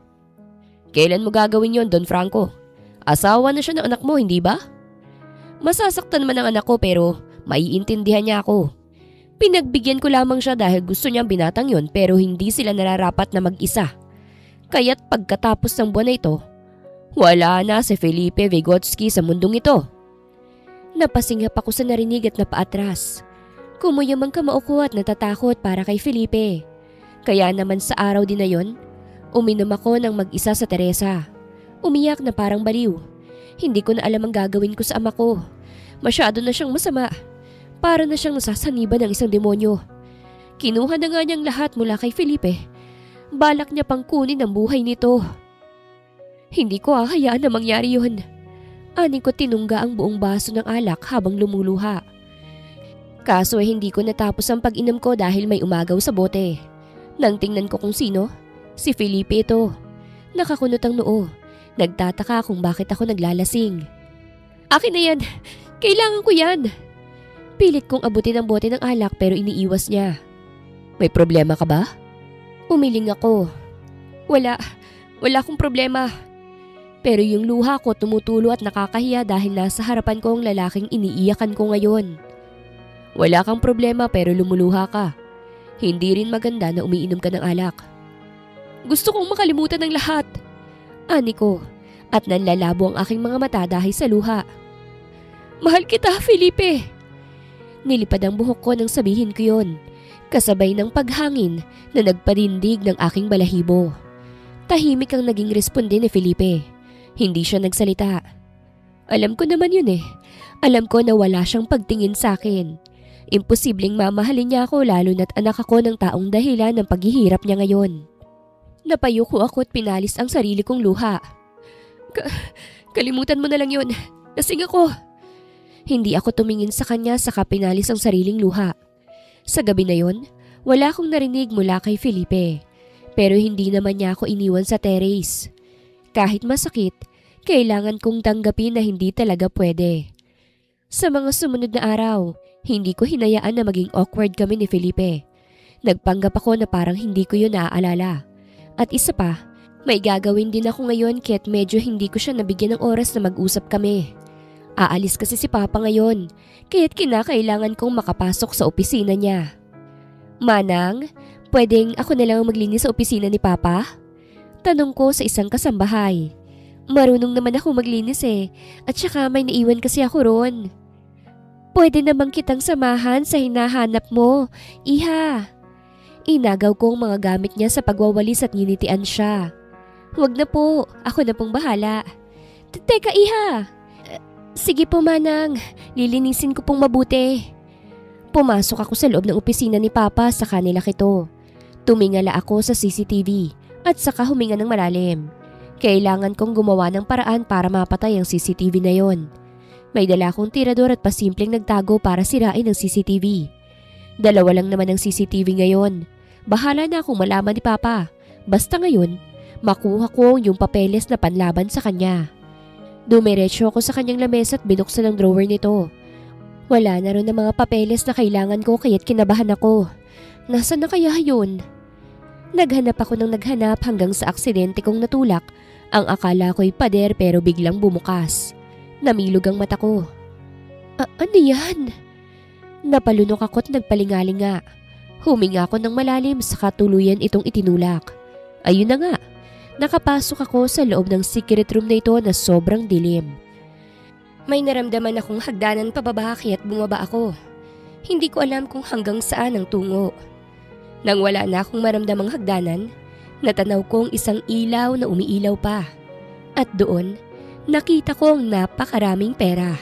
Kailan mo gagawin yon, Don Franco? Asawa na siya ng anak mo, hindi ba? Masasaktan man ang anak ko pero maiintindihan niya ako. Pinagbigyan ko lamang siya dahil gusto niyang binatang yon pero hindi sila nararapat na mag-isa. Kaya't pagkatapos ng buwan na ito, wala na si Felipe Vygotsky sa mundong ito. Napasingap ako sa narinig at napaatras. Kumuyamang kamao ko at natatakot para kay Felipe. Kaya naman sa araw din na yon, uminom ako ng mag-isa sa Teresa. Umiyak na parang baliw. Hindi ko na alam ang gagawin ko sa ama ko. Masyado na siyang masama. Para na siyang nasasaniban ng isang demonyo. Kinuha na nga niyang lahat mula kay Felipe. Balak niya pang kunin ang buhay nito. Hindi ko hahayaan na mangyari yun. Ani ko tinungga ang buong baso ng alak habang lumuluha. Kaso hindi ko natapos ang pag-inom ko dahil may umagaw sa bote. Nang tingnan ko kung sino, si Felipe ito. Nakakunot ang noo. Nagtataka kung bakit ako naglalasing. Akin na yan! Kailangan ko yan! Pilit kong abutin ang bote ng alak pero iniiwas niya. May problema ka ba? Umiling ako. Wala akong problema. Pero yung luha ko tumutulo at nakakahiya dahil nasa harapan ko ang lalaking iniiyakan ko ngayon. Wala kang problema pero lumuluha ka. Hindi rin maganda na umiinom ka ng alak. Gusto kong makalimutan ng lahat. Ani ko, at nanlalabo ang aking mga mata dahil sa luha. Mahal kita, Felipe! Nilipad ang buhok ko nang sabihin ko yon, kasabay ng paghangin na nagparindig ng aking balahibo. Tahimik ang naging responde ni Felipe. Hindi siya nagsalita. Alam ko naman yun Alam ko na wala siyang pagtingin sa akin. Imposibleng mamahalin niya ako lalo na't anak ako ng taong dahilan ng paghihirap niya ngayon. Napayuko ako at pinalis ang sarili kong luha. Kalimutan mo na lang yun. Lasing ako. Hindi ako tumingin sa kanya saka pinalis ang sariling luha. Sa gabi na yon, wala akong narinig mula kay Felipe. Pero hindi naman niya ako iniwan sa terrace. Kahit masakit, kailangan kong tanggapin na hindi talaga pwede. Sa mga sumunod na araw, hindi ko hinayaan na maging awkward kami ni Felipe. Nagpanggap ako na parang hindi ko yun naaalala. At isa pa, may gagawin din ako ngayon kaya't medyo hindi ko siya nabigyan ng oras na mag-usap kami. Aalis kasi si Papa ngayon, kaya't kinakailangan kong makapasok sa opisina niya. Manang, pwedeng ako na lang maglinis sa opisina ni Papa? Tanong ko sa isang kasambahay. Marunong naman ako maglinis at saka may naiwan kasi ako ron. Pwede namang kitang samahan sa hinahanap mo, Iha. Inagaw ko ang mga gamit niya sa pagwawalis at nginitian siya. Huwag na po, ako na pong bahala. Teka Iha. Sige po Manang, lilinisin ko pong mabuti. Pumasok ako sa loob ng opisina ni Papa sa kanila kito. Tumingala ako sa CCTV at saka huminga ng malalim. Kailangan kong gumawa ng paraan para mapatay ang CCTV na yon. May dala akong tirador at pasimpleng nagtago para sirain ang CCTV. Dalawa lang naman ang CCTV ngayon. Bahala na akong malaman ni Papa. Basta ngayon, makuha ko yung papeles na panlaban sa kanya. Dumiretso ako sa kanyang lamesa at binuksan ang drawer nito. Wala na rin ang mga papeles na kailangan ko kaya't kinabahan ako. Nasaan na kaya yun? Naghanap ako ng naghanap hanggang sa aksidente kong natulak. Ang akala ko'y pader pero biglang bumukas. Namilog ang mata ko. Ano yan? Napalunok ako at nagpalingalinga. Huminga ako ng malalim sa katuluyan itong itinulak. Ayun na nga, nakapasok ako sa loob ng secret room na ito na sobrang dilim. May naramdaman akong hagdanan pababa kaya't bumaba ako. Hindi ko alam kung hanggang saan ang tungo. Nang wala na akong maramdamang hagdanan, natanaw ko ang isang ilaw na umiilaw pa. At doon, nakita ko ang napakaraming pera.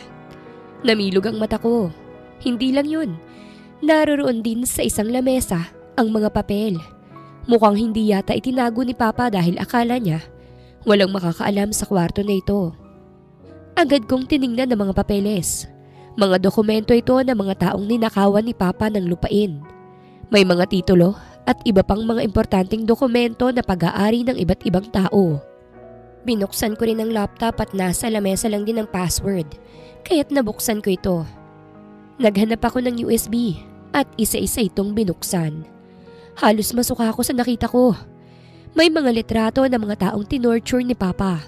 Namilog ang mata ko. Hindi lang yun. Naroroon din sa isang lamesa ang mga papel. Mukhang hindi yata itinago ni Papa dahil akala niya walang makakaalam sa kwarto na ito. Agad kong tiningnan ang mga papeles. Mga dokumento ito ng mga taong ninakawan ni Papa ng lupain. May mga titulo at iba pang mga importanteng dokumento na pag-aari ng iba't ibang tao. Binuksan ko rin ang laptop at nasa lamesa lang din ang password, kaya't nabuksan ko ito. Naghanap ako ng USB at isa-isa itong binuksan. Halos masuka ako sa nakita ko. May mga litrato ng mga taong tinorture ni Papa,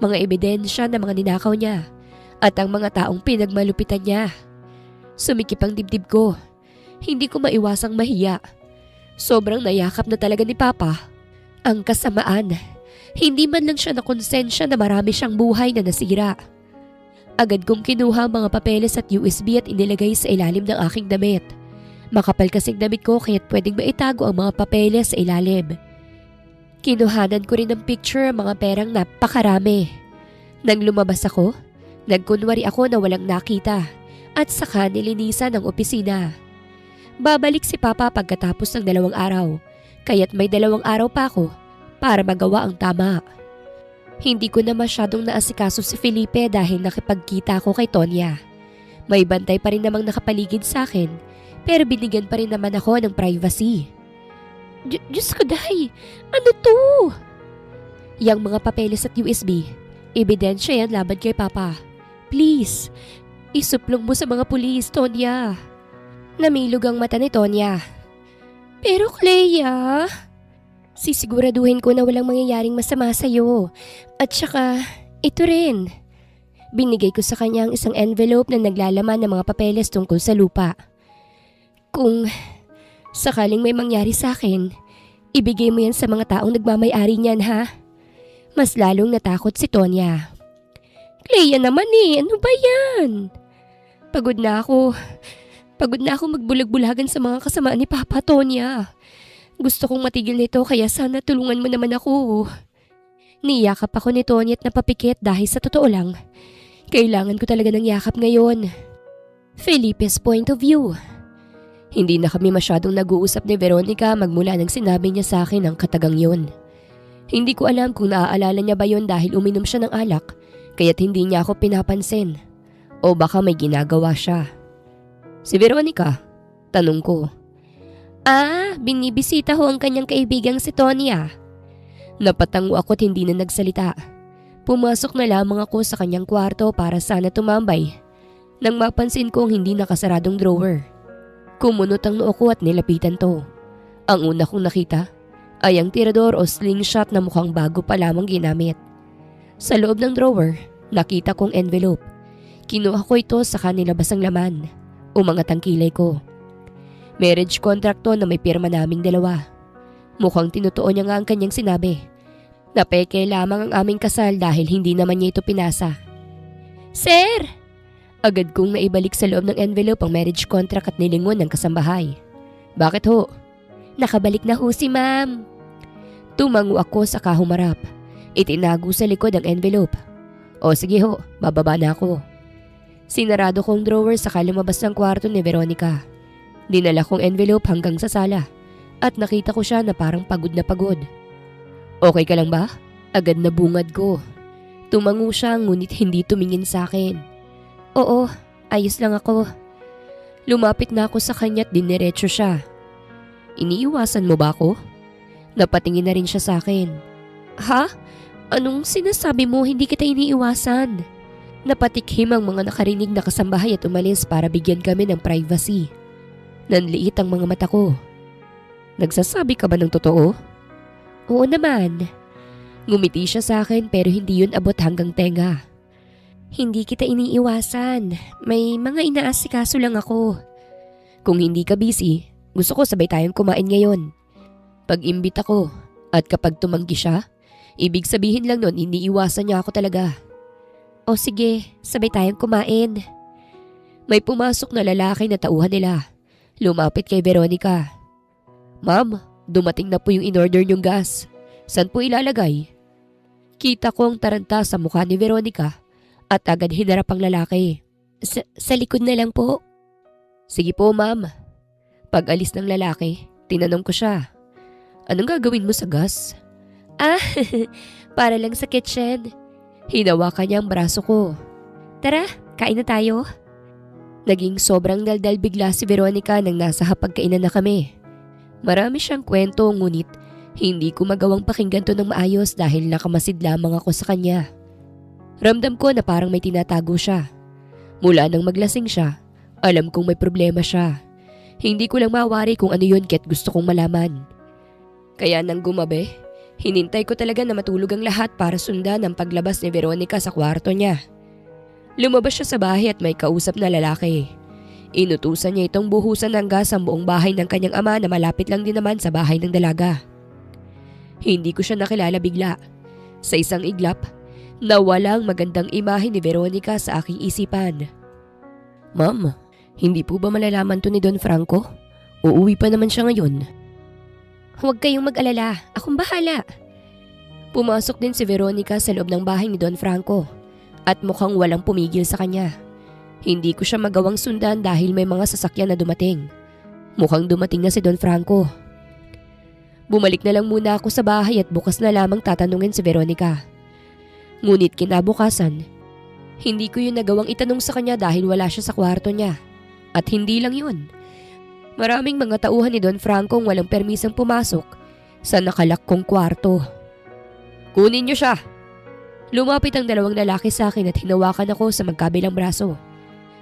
mga ebidensya ng mga ninakaw niya, at ang mga taong pinagmalupitan niya. Sumikip ang dibdib ko. Hindi ko maiwasang mahiya. Sobrang nayakap na talaga ni Papa. Ang kasamaan, hindi man lang siya nakonsensya na marami siyang buhay na nasira. Agad kong kinuha ang mga papeles at USB at inilagay sa ilalim ng aking damit. Makapal kasing damit ko kaya't pwedeng maitago ang mga papeles sa ilalim. Kinuhanan ko rin ng picture ang mga perang napakarami. Nang lumabas ako, nagkunwari ako na walang nakita at saka nilinisan ang opisina. Babalik si Papa pagkatapos ng 2 araw, kaya't may 2 araw pa ako para magawa ang tama. Hindi ko na masyadong naasikaso si Felipe dahil nakipagkita ako kay Tonya. May bantay pa rin namang nakapaligid sa akin, pero binigyan pa rin naman ako ng privacy. Diyos ko dahi, ano to? Yang mga papeles at USB, ebidensya yan laban kay Papa. Please, isuplong mo sa mga pulis, Tonya. Namilog ang mata ni Tonya. Pero Clea, sisiguraduhin ko na walang mangyayaring masama sa'yo. At saka, ito rin. Binigay ko sa kanya ang isang envelope na naglalaman ng mga papeles tungkol sa lupa. Kung sakaling may mangyari sa akin, ibigay mo yan sa mga taong nagmamay-ari niyan, ha? Mas lalong natakot si Tonya. Clea naman ano ba yan? Pagod na ako. Pagod na ako magbulag-bulagan sa mga kasamaan ni Papa, Tonya. Gusto kong matigil nito kaya sana tulungan mo naman ako. Niyakap ako ni Tonya at napapikit dahil sa totoo lang, kailangan ko talaga ng yakap ngayon. Felipe's point of view. Hindi na kami masyadong nag-uusap ni Veronica magmula nang sinabi niya sa akin ang katagang yun. Hindi ko alam kung naaalala niya ba yun dahil uminom siya ng alak, kaya't hindi niya ako pinapansin. O baka may ginagawa siya. Si Veronica? Tanong ko. Binibisita ho ang kanyang kaibigang si Tony ah. Napatango ako't hindi na nagsalita. Pumasok na lamang ako sa kanyang kwarto para sana tumambay nang mapansin kong hindi nakasaradong drawer. Kumunot ang noo ko at nilapitan to. Ang una kong nakita ay ang tirador o slingshot na mukhang bago pa lamang ginamit. Sa loob ng drawer, nakita kong envelope. Kinuha ko ito sa kanilabas ang laman. Umangat ang kilay ko. Marriage contract to na may pirma naming dalawa. Mukhang tinutuon niya nga ang kanyang sinabi. Napeke lamang ang aming kasal dahil hindi naman niya ito pinasa. Sir! Agad kong naibalik sa loob ng envelope ang marriage contract at nilingon ng kasambahay. Bakit ho? Nakabalik na ho si ma'am. Tumango ako sa kahumarap. Itinago sa likod ang envelope. O sige ho, bababa na ako. Sinarado kong drawer sa lumabas ng kwarto ni Veronica. Dinala kong envelope hanggang sa sala at nakita ko siya na parang pagod na pagod. Okay ka lang ba? Agad na bungad ko. Tumango siya ngunit hindi tumingin sa akin. Oo, ayos lang ako. Lumapit na ako sa kanya at diniretso siya. Iniiwasan mo ba ako? Napatingin na rin siya sa akin. Ha? Anong sinasabi mo hindi kita iniiwasan? Napatikhim ang mga nakarinig na kasambahay at umalis para bigyan kami ng privacy. Nanliit ang mga mata ko. Nagsasabi ka ba ng totoo? Oo naman. Ngumiti siya sa akin pero hindi yun abot hanggang tenga. Hindi kita iniiwasan. May mga inaasikaso lang ako. Kung hindi ka busy, gusto ko sabay tayong kumain ngayon. Pag-imbita ko at kapag tumanggi siya, ibig sabihin lang nun iniiwasan niya ako talaga. O sige, sabay tayong kumain. May pumasok na lalaki na tauhan nila. Lumapit kay Veronica. Ma'am, dumating na po yung in-order niyong gas. Saan po ilalagay? Kita ko ang taranta sa mukha ni Veronica at agad hinarap ang lalaki. Sa likod na lang po. Sige po ma'am. Pag alis ng lalaki, tinanong ko siya. Anong gagawin mo sa gas? Para lang sa kitchen. Hinawakan niya ang braso ko. Tara, kain na tayo. Naging sobrang daldal bigla si Veronica nang nasa hapagkainan na kami. Marami siyang kwento ngunit hindi ko magawang pakinggan to ng maayos dahil nakamasid lamang ako sa kanya. Ramdam ko na parang may tinatago siya. Mula nang maglasing siya, alam kong may problema siya. Hindi ko lang mawari kung ano yun kaya't gusto kong malaman. Kaya nang gumabi, hinintay ko talaga na matulog ang lahat para sundan ang paglabas ni Veronica sa kwarto niya. Lumabas siya sa bahay at may kausap na lalaki. Inutusan niya itong buhusan ng gas ang buong bahay ng kanyang ama na malapit lang din naman sa bahay ng dalaga. Hindi ko siya nakilala bigla. Sa isang iglap, nawalang magandang imahe ni Veronica sa aking isipan. Ma'am, hindi po ba malalaman to ni Don Franco? Uuwi pa naman siya ngayon. Huwag kayong mag-alala, akong bahala. Pumasok din si Veronica sa loob ng bahay ni Don Franco. At mukhang walang pumigil sa kanya. Hindi ko siya magawang sundan dahil may mga sasakyan na dumating. Mukhang dumating na si Don Franco. Bumalik na lang muna ako sa bahay at bukas na lamang tatanungin si Veronica. Ngunit kinabukasan, hindi ko yun nagawang itanong sa kanya dahil wala siya sa kwarto niya. At hindi lang yun. Maraming mga tauhan ni Don Franco ang walang permisang pumasok sa nakalak kong kwarto. Kunin niyo siya! Lumapit ang dalawang lalaki sa akin at hinawakan ako sa magkabilang braso.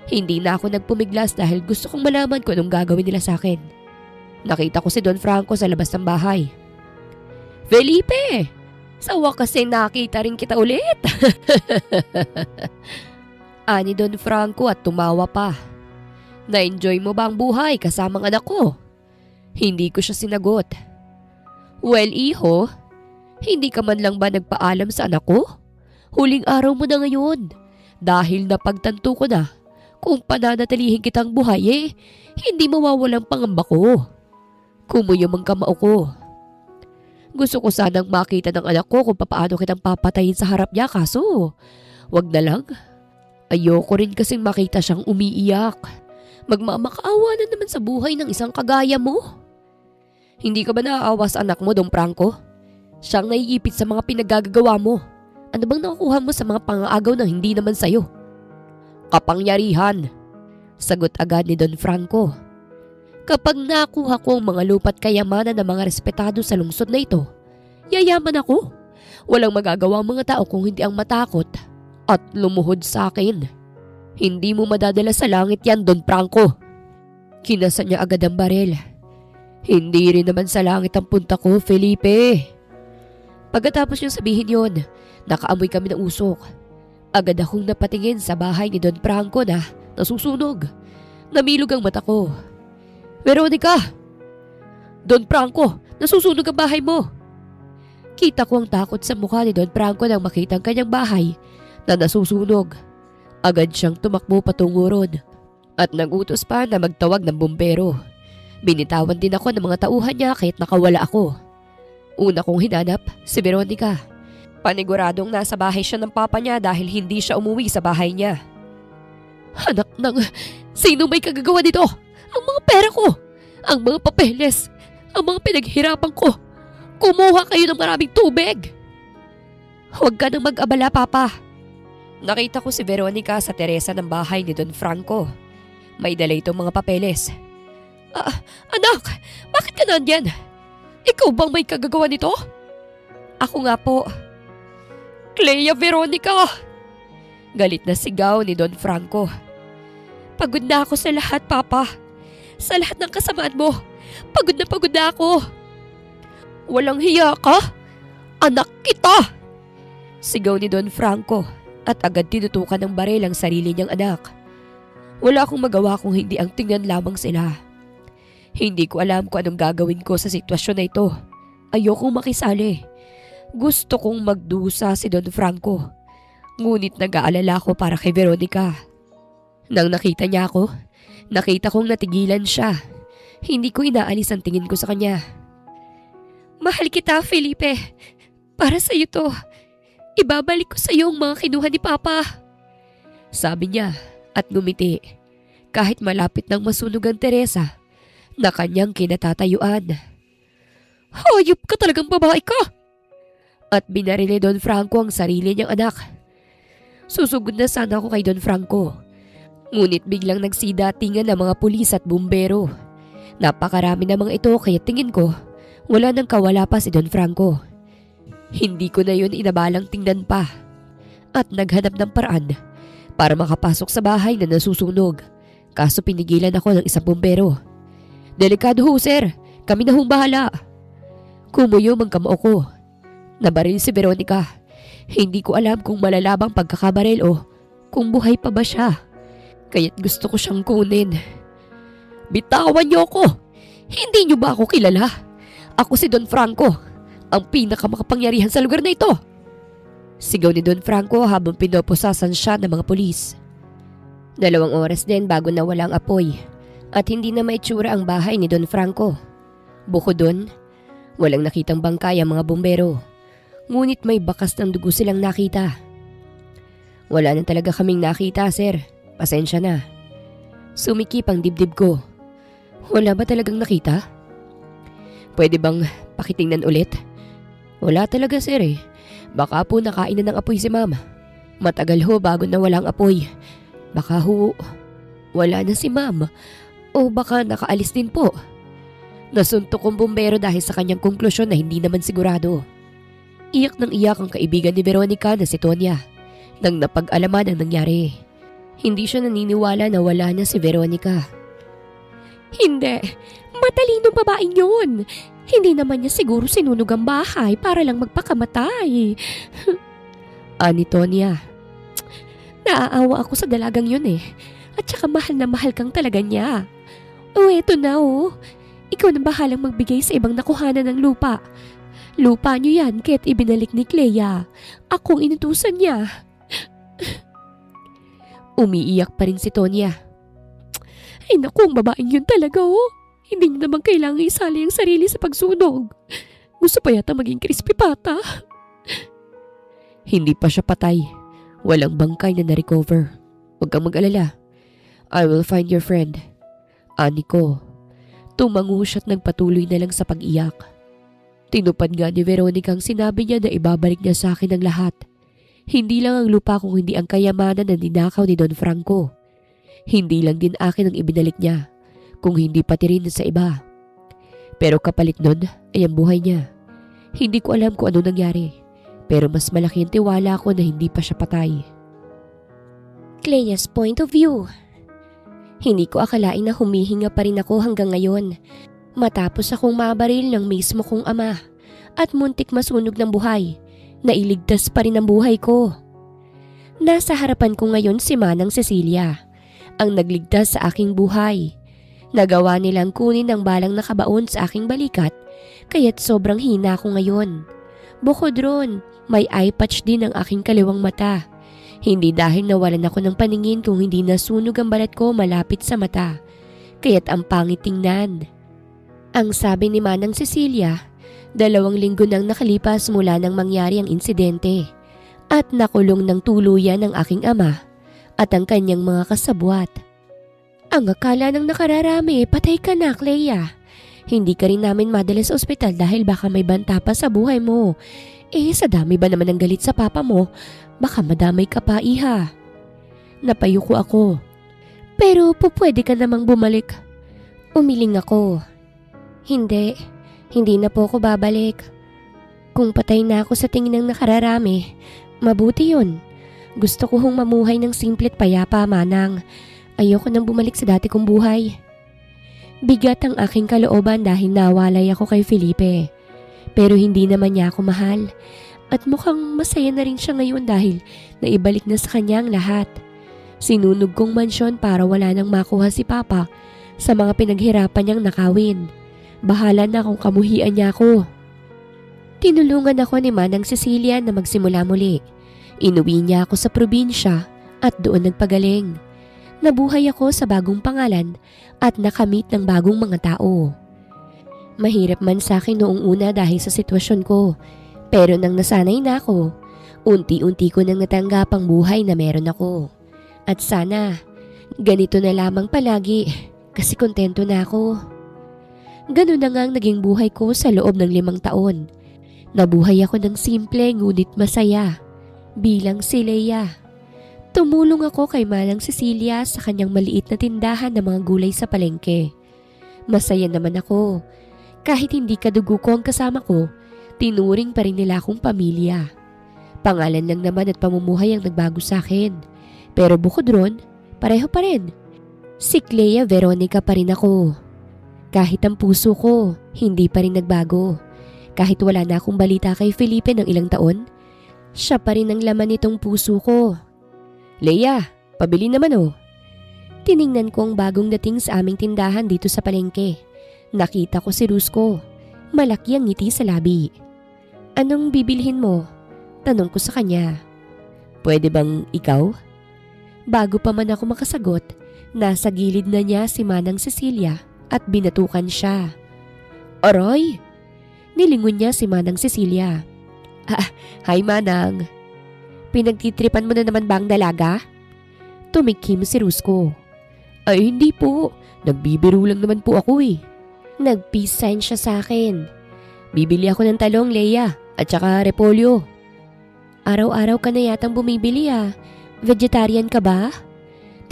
Hindi na ako nagpumiglas dahil gusto kong malaman kung anong gagawin nila sa akin. Nakita ko si Don Franco sa labas ng bahay. Felipe! Sa wakas ay nakita rin kita ulit! Ani Don Franco at tumawa pa. Na-enjoy mo ba ang buhay kasamang anak ko? Hindi ko siya sinagot. Well, iho, hindi ka man lang ba nagpaalam sa anak ko? Huling araw mo na ngayon dahil napagtanto ko na kung pananatilihin kitang buhay hindi mawawalang pangamba ko. Kumuyom ang kamao ko. Gusto ko sanang makita ng anak ko kung papaano kitang papatayin sa harap niya kaso wag na lang. Ayoko rin kasing makita siyang umiiyak. Magmamakaawa na naman sa buhay ng isang kagaya mo. Hindi ka ba naaawa sa anak mo, Don Franco? Siyang naiipit sa mga pinagagagawa mo. Ano bang nakukuha mo sa mga pang-aagaw na hindi naman sayo? Kapangyarihan, sagot agad ni Don Franco. Kapag nakuha ko ang mga lupa't kayamanan ng mga respetado sa lungsod na ito, yayaman ako. Walang magagawa ang mga tao kung hindi ang matakot at lumuhod sa akin. Hindi mo madadala sa langit yan, Don Franco. Kinasa niya agad ang baril. Hindi rin naman sa langit ang punta ko, Felipe. Pagkatapos niyang sabihin yon, nakaamoy kami ng usok. Agad akong napatingin sa bahay ni Don Franco na nasusunog. Namilog ang mata ko. Veronica! Don Franco, nasusunog ang bahay mo! Kita ko ang takot sa mukha ni Don Franco nang makita ang kanyang bahay na nasusunog. Agad siyang tumakbo patungo ron at nagutos pa na magtawag ng bumbero. Binitawan din ako ng mga tauhan niya kahit nakawala ako. Una kong hinanap si Veronica. Paniguradong nasa bahay siya ng papa niya dahil hindi siya umuwi sa bahay niya. Anak ng... Sino may kagagawa nito? Ang mga pera ko, ang mga papeles, ang mga pinaghirapan ko. Kumuha kayo ng maraming tubig. Huwag ka nang mag-abala, Papa. Nakita ko si Veronica sa teresa ng bahay ni Don Franco. May dala itong mga papeles. Anak, bakit ka nandyan? Ikaw bang may kagagawa nito? Ako nga po. Clea Veronica! Galit na sigaw ni Don Franco. Pagod na ako sa lahat, Papa. Sa lahat ng kasamaan mo. Pagod na ako. Walang hiya ka? Anak kita! Sigaw ni Don Franco at agad tinutukan ng baril ang sarili niyang anak. Wala akong magawa kung hindi ang tingnan lamang sila. Hindi ko alam kung anong gagawin ko sa sitwasyon na ito. Ayokong makisali. Gusto kong magdusa si Don Franco. Ngunit nag-aalala ko para kay Veronica. Nang nakita niya ako, nakita kong natigilan siya. Hindi ko inaalis ang tingin ko sa kanya. Mahal kita, Felipe. Para sa iyo to. Ibabalik ko sa iyo ang mga kinuha ni Papa. Sabi niya at ngumiti. Kahit malapit nang masunog ang Teresa na kanyang kinatatayuan. Hayop ka, talagang babae ka! At binaril ni Don Franco ang sarili niyang anak. Susugod na sana ako kay Don Franco. Ngunit biglang nagsidatingan ng mga pulis at bumbero. Napakarami na mga ito kaya tingin ko wala nang kawala pa si Don Franco. Hindi ko na yun inabalang tingnan pa. At naghanap ng paraan para makapasok sa bahay na nasusunog. Kaso pinigilan ako ng isang bumbero. Delikado ho, sir. Kami na hong bahala. Kumuyom ang kamao ko. Nabaril si Veronica. Hindi ko alam kung malalabang pagkakabaril o kung buhay pa ba siya. Kaya't gusto ko siyang kunin. Bitawan niyo ako! Hindi niyo ba ako kilala? Ako si Don Franco, ang pinakamakapangyarihan sa lugar na ito. Sigaw ni Don Franco habang pinoposasan siya ng mga pulis. 2 oras din bago nawala ang apoy at hindi na maitsura ang bahay ni Don Franco. Bukod doon, walang nakitang bangkay ang mga bumbero. Ngunit may bakas ng dugo silang nakita. Wala na talaga kaming nakita, sir. Pasensya na. Sumikip ang dibdib ko. Wala ba talagang nakita? Pwede bang pakitingnan ulit? Wala talaga, sir eh. Baka po nakain na ng apoy si mama. Matagal ho bago nawala ang apoy. Baka ho wala na si mama. O baka nakaalis din po. Nasuntok ang bumbero dahil sa kanyang konklusyon na hindi naman sigurado. Iyak ng iyak ang kaibigan ni Veronica na si Tonya nang napag-alaman ang nangyari. Hindi siya naniniwala na wala na si Veronica. Hindi, matalinong babaeng yun. Hindi naman niya siguro sinunog ang bahay para lang magpakamatay. Ani Tonya. Naaawa ako sa dalagang yun eh. At saka mahal na mahal kang talaga niya. O eto na oh. Ikaw na bahalang magbigay sa ibang nakuhanan ng lupa. Lupa niyo yan kaya't ibinalik ni Clea. Akong inutusan niya. Umiiyak pa rin si Tonya. Ay naku, ang babaeng yun talaga oh. Hindi niya naman kailangan isali ang sarili sa pagsunog. Gusto pa yata maging crispy pata. Hindi pa siya patay. Walang bangkay na na-recover. Huwag kang mag-alala. I will find your friend. Ani ko. Tumango siya at nagpatuloy na lang sa pag-iyak. Tinupad nga ni Veronica ang sinabi niya na ibabalik niya sa akin ang lahat. Hindi lang ang lupa kung hindi ang kayamanan na ninakaw ni Don Franco. Hindi lang din akin ang ibinalik niya, kung hindi pati rin sa iba. Pero kapalit nun ay ang buhay niya. Hindi ko alam kung ano nangyari, pero mas malaki ang tiwala ko na hindi pa siya patay. Clea's point of view. Hindi ko akalain na humihinga pa rin ako hanggang ngayon, matapos akong mabaril ng mismo kong ama at muntik masunog ng buhay. Nailigtas pa rin ang buhay ko. Nasa harapan ko ngayon si Manang Cecilia, ang nagligtas sa aking buhay. Nagawa nilang kunin ang balang nakabaon sa aking balikat, kaya't sobrang hina ko ngayon. Bukod ron, may eye patch din ang aking kaliwang mata. Hindi dahil nawalan ako ng paningin kung hindi nasunog ang balat ko malapit sa mata, kaya't ang pangit tingnan. Ang sabi ni Manang Cecilia, 2 linggo nang nakalipas mula nang mangyari ang insidente at nakulong ng tuluyan ng aking ama at ang kanyang mga kasabwat. Ang akala ng nakararami, patay ka na, Clea. Hindi ka rin namin madala sa ospital dahil baka may banta pa sa buhay mo. Sa dami ba naman ng galit sa papa mo, baka madamay ka pa, iha. Napayuko ako. Pero pwede ka namang bumalik. Umiling ako. Hindi na po ako babalik. Kung patay na ako sa tingin ng nakararami, mabuti yun. Gusto ko hong mamuhay ng simple't payapa, Manang. Ayoko nang bumalik sa dati kong buhay. Bigat ang aking kalooban dahil nawalay ako kay Felipe. Pero hindi naman niya ako mahal. At mukhang masaya na rin siya ngayon dahil naibalik na sa kanya ang lahat. Sinunog kong mansyon para wala nang makuha si Papa sa mga pinaghirapan niyang nakawin. Bahala na kung kamuhian niya ako. Tinulungan ako ni Manang Cecilia na magsimula muli. Inuwi niya ako sa probinsya at doon nagpagaling. Nabuhay ako sa bagong pangalan at nakamit ng bagong mga tao. Mahirap man sa akin noong una dahil sa sitwasyon ko, pero nang nasanay na ako, unti-unti ko nang natanggap ang buhay na meron ako. At sana, ganito na lamang palagi kasi kontento na ako. Ganun na nga ang naging buhay ko sa loob ng 5 taon. Nabuhay ako ng simple ngunit masaya, bilang si Lea. Tumulong ako kay Manang Cecilia sa kanyang maliit na tindahan ng mga gulay sa palengke. Masaya naman ako. Kahit hindi kadugo ko ang kasama ko, tinuring pa rin nila akong pamilya. Pangalan lang naman at pamumuhay ang nagbago sa akin. Pero bukod ron, pareho pa rin. Si Clea Veronica pa rin ako. Kahit ang puso ko, hindi pa rin nagbago. Kahit wala na akong balita kay Felipe ng ilang taon, siya pa rin ang laman nitong puso ko. Lea, pabili naman oh. Tiningnan ko ang bagong dating sa aming tindahan dito sa palengke. Nakita ko si Rusco. Malaki ang ngiti sa labi. Anong bibilhin mo? Tanong ko sa kanya. Pwede bang ikaw? Bago pa man ako makasagot, nasa gilid na niya si Manang Cecilia at binatukan siya. Aray! Nilingon niya si Manang Cecilia. Hi Manang. Pinagtitripan mo na naman ba ang dalaga? Tumikim si Rusco. Ay hindi po, nagbibiro lang naman po ako eh. Nag-peace sign siya sa akin. Bibili ako ng talong, Lea, at saka repolyo. Araw-araw ka na yatang bumibili ah. Vegetarian ka ba?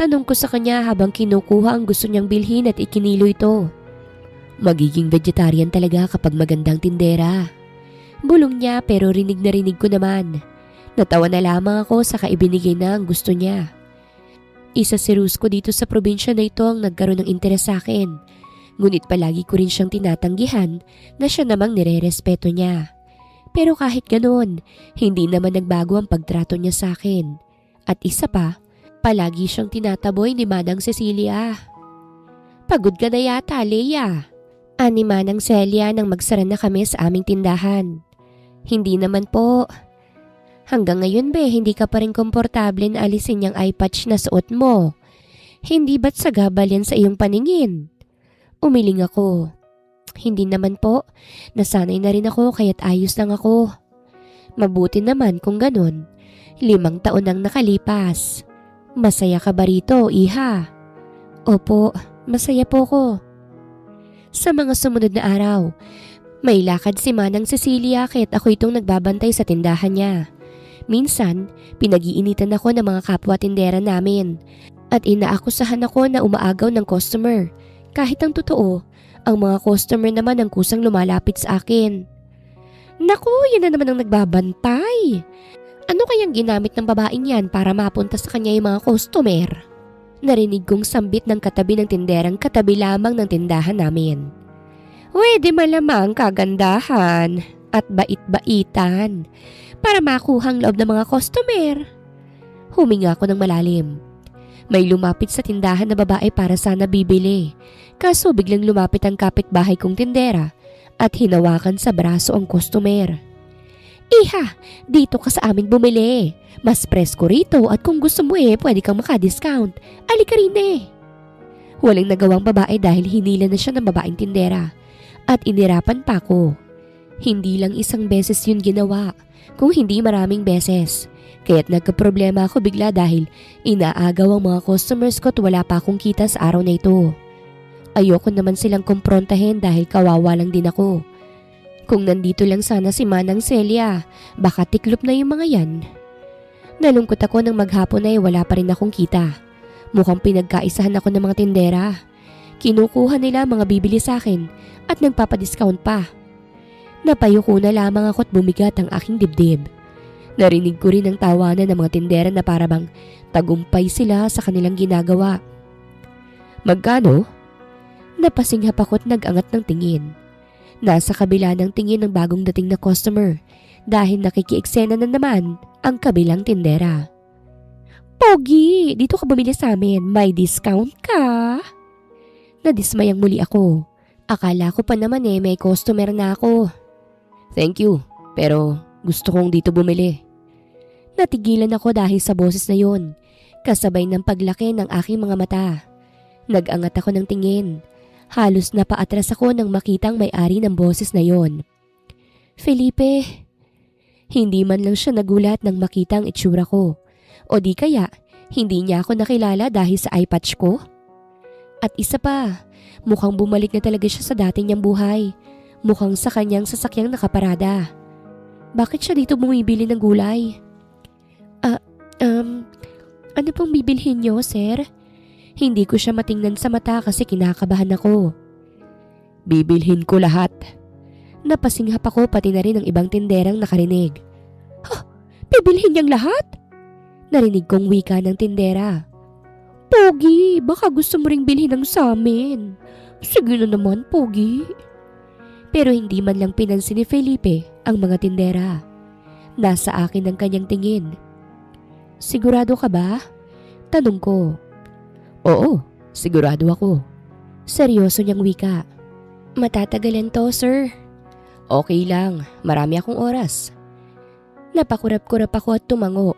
Tanong ko sa kanya habang kinukuha ang gusto niyang bilhin at ikinilo ito. Magiging vegetarian talaga kapag magandang tindera. Bulong niya pero rinig na rinig ko naman. Natawa na lamang ako sa kaibinigay na ang gusto niya. Isa si Rusco dito sa probinsya na ito ang nagkaroon ng interes sa akin. Ngunit palagi ko rin siyang tinatanggihan na siya namang nire-respeto niya. Pero kahit ganoon, hindi naman nagbago ang pagtrato niya sa akin. At isa pa, palagi siyang tinataboy ni Manang Cecilia. Pagod ka na yata, Lea. Ani Manang Celia nang magsara na kami sa aming tindahan. Hindi naman po. Hanggang ngayon be, hindi ka pa rin komportable na alisin yung eye patch na suot mo. Hindi ba't sagabal yan sa iyong paningin? Umiling ako. Hindi naman po. Nasanay na rin ako kaya't ayos lang ako. Mabuti naman kung ganun. 5 taon nang nakalipas. Masaya ka ba rito, iha? Opo, masaya po ko. Sa mga sumunod na araw, may lakad si Manang Cecilia kaya't ako itong nagbabantay sa tindahan niya. Minsan, pinag-iinitan ako ng mga kapwa tindera namin at inaakusahan ako na umaagaw ng customer. Kahit ang totoo, ang mga customer naman ang kusang lumalapit sa akin. Naku, yan na naman ang nagbabantay. Ano kayang ginamit ng babaeng yan para mapunta sa kanya yung mga customer? Narinig kong sambit ng katabi ng tinderang katabi lamang ng tindahan namin. Pwede malamang kagandahan at bait-baitan para makuhang loob ng mga customer. Huminga ako ng malalim. May lumapit sa tindahan na babae para sana bibili. Kaso biglang lumapit ang kapitbahay kong tindera at hinawakan sa braso ang customer. Iha, dito ka sa amin bumili. Mas presko rito at kung gusto mo pwede kang maka-discount. Alika rin Walang nagawang babae dahil hinila na siya ng babaeng tindera. At inirapan pa ako. Hindi lang isang beses yun ginawa, kung hindi maraming beses. Kaya't nagkaproblema ako bigla dahil inaagaw ang mga customers ko at wala pa akong kita sa araw na ito. Ayoko naman silang kumprontahin dahil kawawa lang din ako. Kung nandito lang sana si Manang Celia, baka tiklop na yung mga yan. Nalungkot ako nang maghapon ay wala pa rin akong kita. Mukhang pinagkaisahan ako ng mga tindera. Kinukuha nila mga bibili sa akin at nagpapadiscount pa. Napayuko na lamang ako at bumigat ang aking dibdib. Narinig ko rin ang tawanan ng mga tindera na parabang tagumpay sila sa kanilang ginagawa. Magkano? Napasinghap ako at nag-angat ng tingin. Nasa kabila ng tingin ng bagong dating na customer dahil nakikieksena na naman ang kabilang tindera. Pogi, dito ka bumili sa amin. May discount ka? Nadismayang muli ako. Akala ko pa naman may customer na ako. Thank you, pero gusto kong dito bumili. Natigilan ako dahil sa boses na yon, kasabay ng paglaki ng aking mga mata. Nag-angat ako ng tingin. Halos napaatras ako nang makitang may-ari ng boses na yon. Felipe. Hindi man lang siya nagulat nang makita ang itsura ko. O di kaya, hindi niya ako nakilala dahil sa eye patch ko? At isa pa, mukhang bumalik na talaga siya sa dati niyang buhay. Mukhang sa kanyang sasakyang nakaparada. Bakit siya dito bumibili ng gulay? Ano pong bibilhin niyo, sir? Hindi ko siya matingnan sa mata kasi kinakabahan ako. Bibilhin ko lahat. Napasinghap ako pati na rin ang ibang tinderang nakarinig. Bibilhin niyang lahat? Narinig kong wika ng tindera. Pogi, baka gusto mo ring bilhin ng sa amin. Sige na naman, Pogi. Pero hindi man lang pinansin ni Felipe ang mga tindera. Nasa akin ang kanyang tingin. Sigurado ka ba? Tanong ko. Oo, sigurado ako. Seryoso niyang wika. Matatagalan to, sir. Okay lang, marami akong oras. Napakurap-kurap ako at tumango.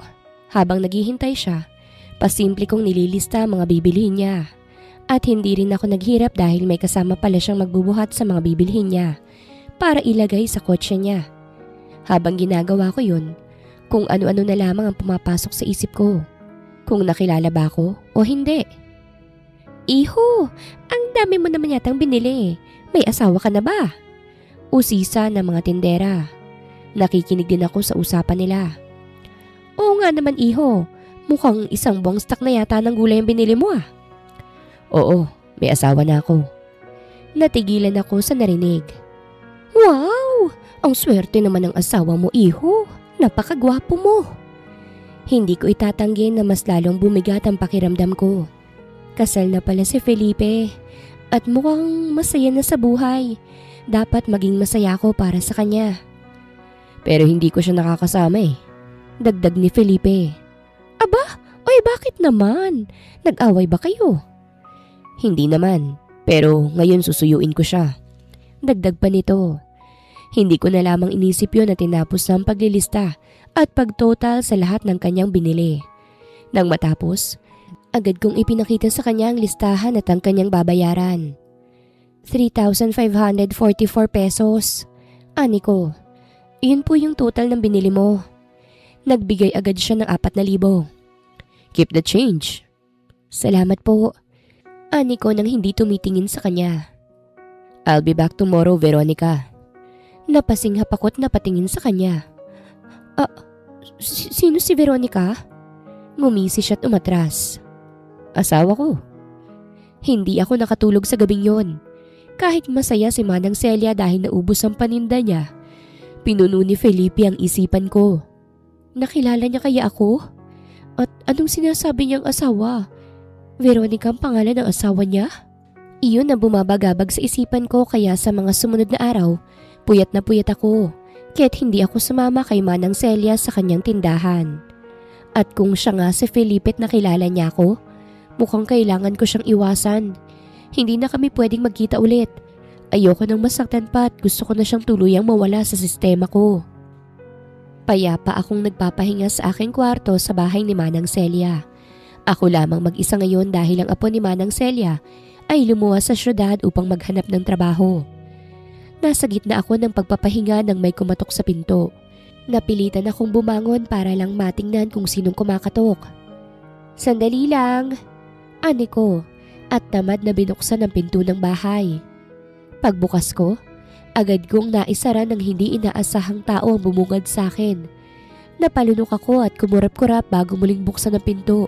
Habang naghihintay siya, pasimple kong nililista ang mga bibilihin niya. At hindi rin ako naghirap dahil may kasama pala siyang magbubuhat sa mga bibilihin niya para ilagay sa kotse niya. Habang ginagawa ko yun, kung ano-ano na lamang ang pumapasok sa isip ko. Kung nakilala ba ako o hindi. Iho, ang dami mo naman yatang binili. May asawa ka na ba? Usisa ng mga tindera. Nakikinig din ako sa usapan nila. Oo nga naman, iho. Mukhang isang buwang stock na yata ng gulay ang binili mo ah. Oo, may asawa na ako. Natigilan ako sa narinig. Wow! Ang swerte naman ng asawa mo, iho. Napakagwapo mo. Hindi ko itatanggi na mas lalong bumigat ang pakiramdam ko. Kasal na pala si Felipe at mukhang masaya na sa buhay. Dapat maging masaya ako para sa kanya. Pero hindi ko siya nakakasama Dagdag ni Felipe. Aba, oy bakit naman? Nag-away ba kayo? Hindi naman, pero ngayon susuyuin ko siya. Dagdag pa nito. Hindi ko na lamang inisip yun na tinapos na ang paglilista at pagtotal sa lahat ng kanyang binili. Nang matapos, agad kong ipinakita sa kanya ang listahan at ang kanyang babayaran. 3,544 pesos. Ani ko, iyon po yung total ng binili mo. Nagbigay agad siya ng 4,000. Keep the change. Salamat po. Ani ko nang hindi tumitingin sa kanya. I'll be back tomorrow, Veronica. Napasinghap ako at napatingin sa kanya. Sino si Veronica? Ngumisi siya at umatras. Asawa ko. Hindi ako nakatulog sa gabing yon. Kahit masaya si Manang Celia dahil naubos ang paninda niya, pinuno ni Felipe ang isipan ko. Nakilala niya kaya ako? At anong sinasabi niyang asawa? Veronica ang pangalan ng asawa niya? Iyon ang bumabagabag sa isipan ko kaya sa mga sumunod na araw, puyat na puyat ako. Kaya't hindi ako sumama kay Manang Celia sa kanyang tindahan. At kung siya nga si Felipe at nakilala niya ako, mukhang kailangan ko siyang iwasan. Hindi na kami pwedeng magkita ulit. Ayoko nang masaktan pa at gusto ko na siyang tuluyang mawala sa sistema ko. Payapa akong nagpapahinga sa aking kwarto sa bahay ni Manang Celia. Ako lamang mag-isa ngayon dahil ang apo ni Manang Celia ay lumuwas sa syudad upang maghanap ng trabaho. Nasa gitna ako ng pagpapahinga nang may kumatok sa pinto. Napilitan akong bumangon para lang matingnan kung sinong kumakatok. Sandali lang, ani ko, at tamad na binuksan ang pinto ng bahay. Pagbukas ko, agad kong naisara ng hindi inaasahang tao ang bumungad sa akin. Napalunok ako at kumurap-kurap bago muling buksan ang pinto.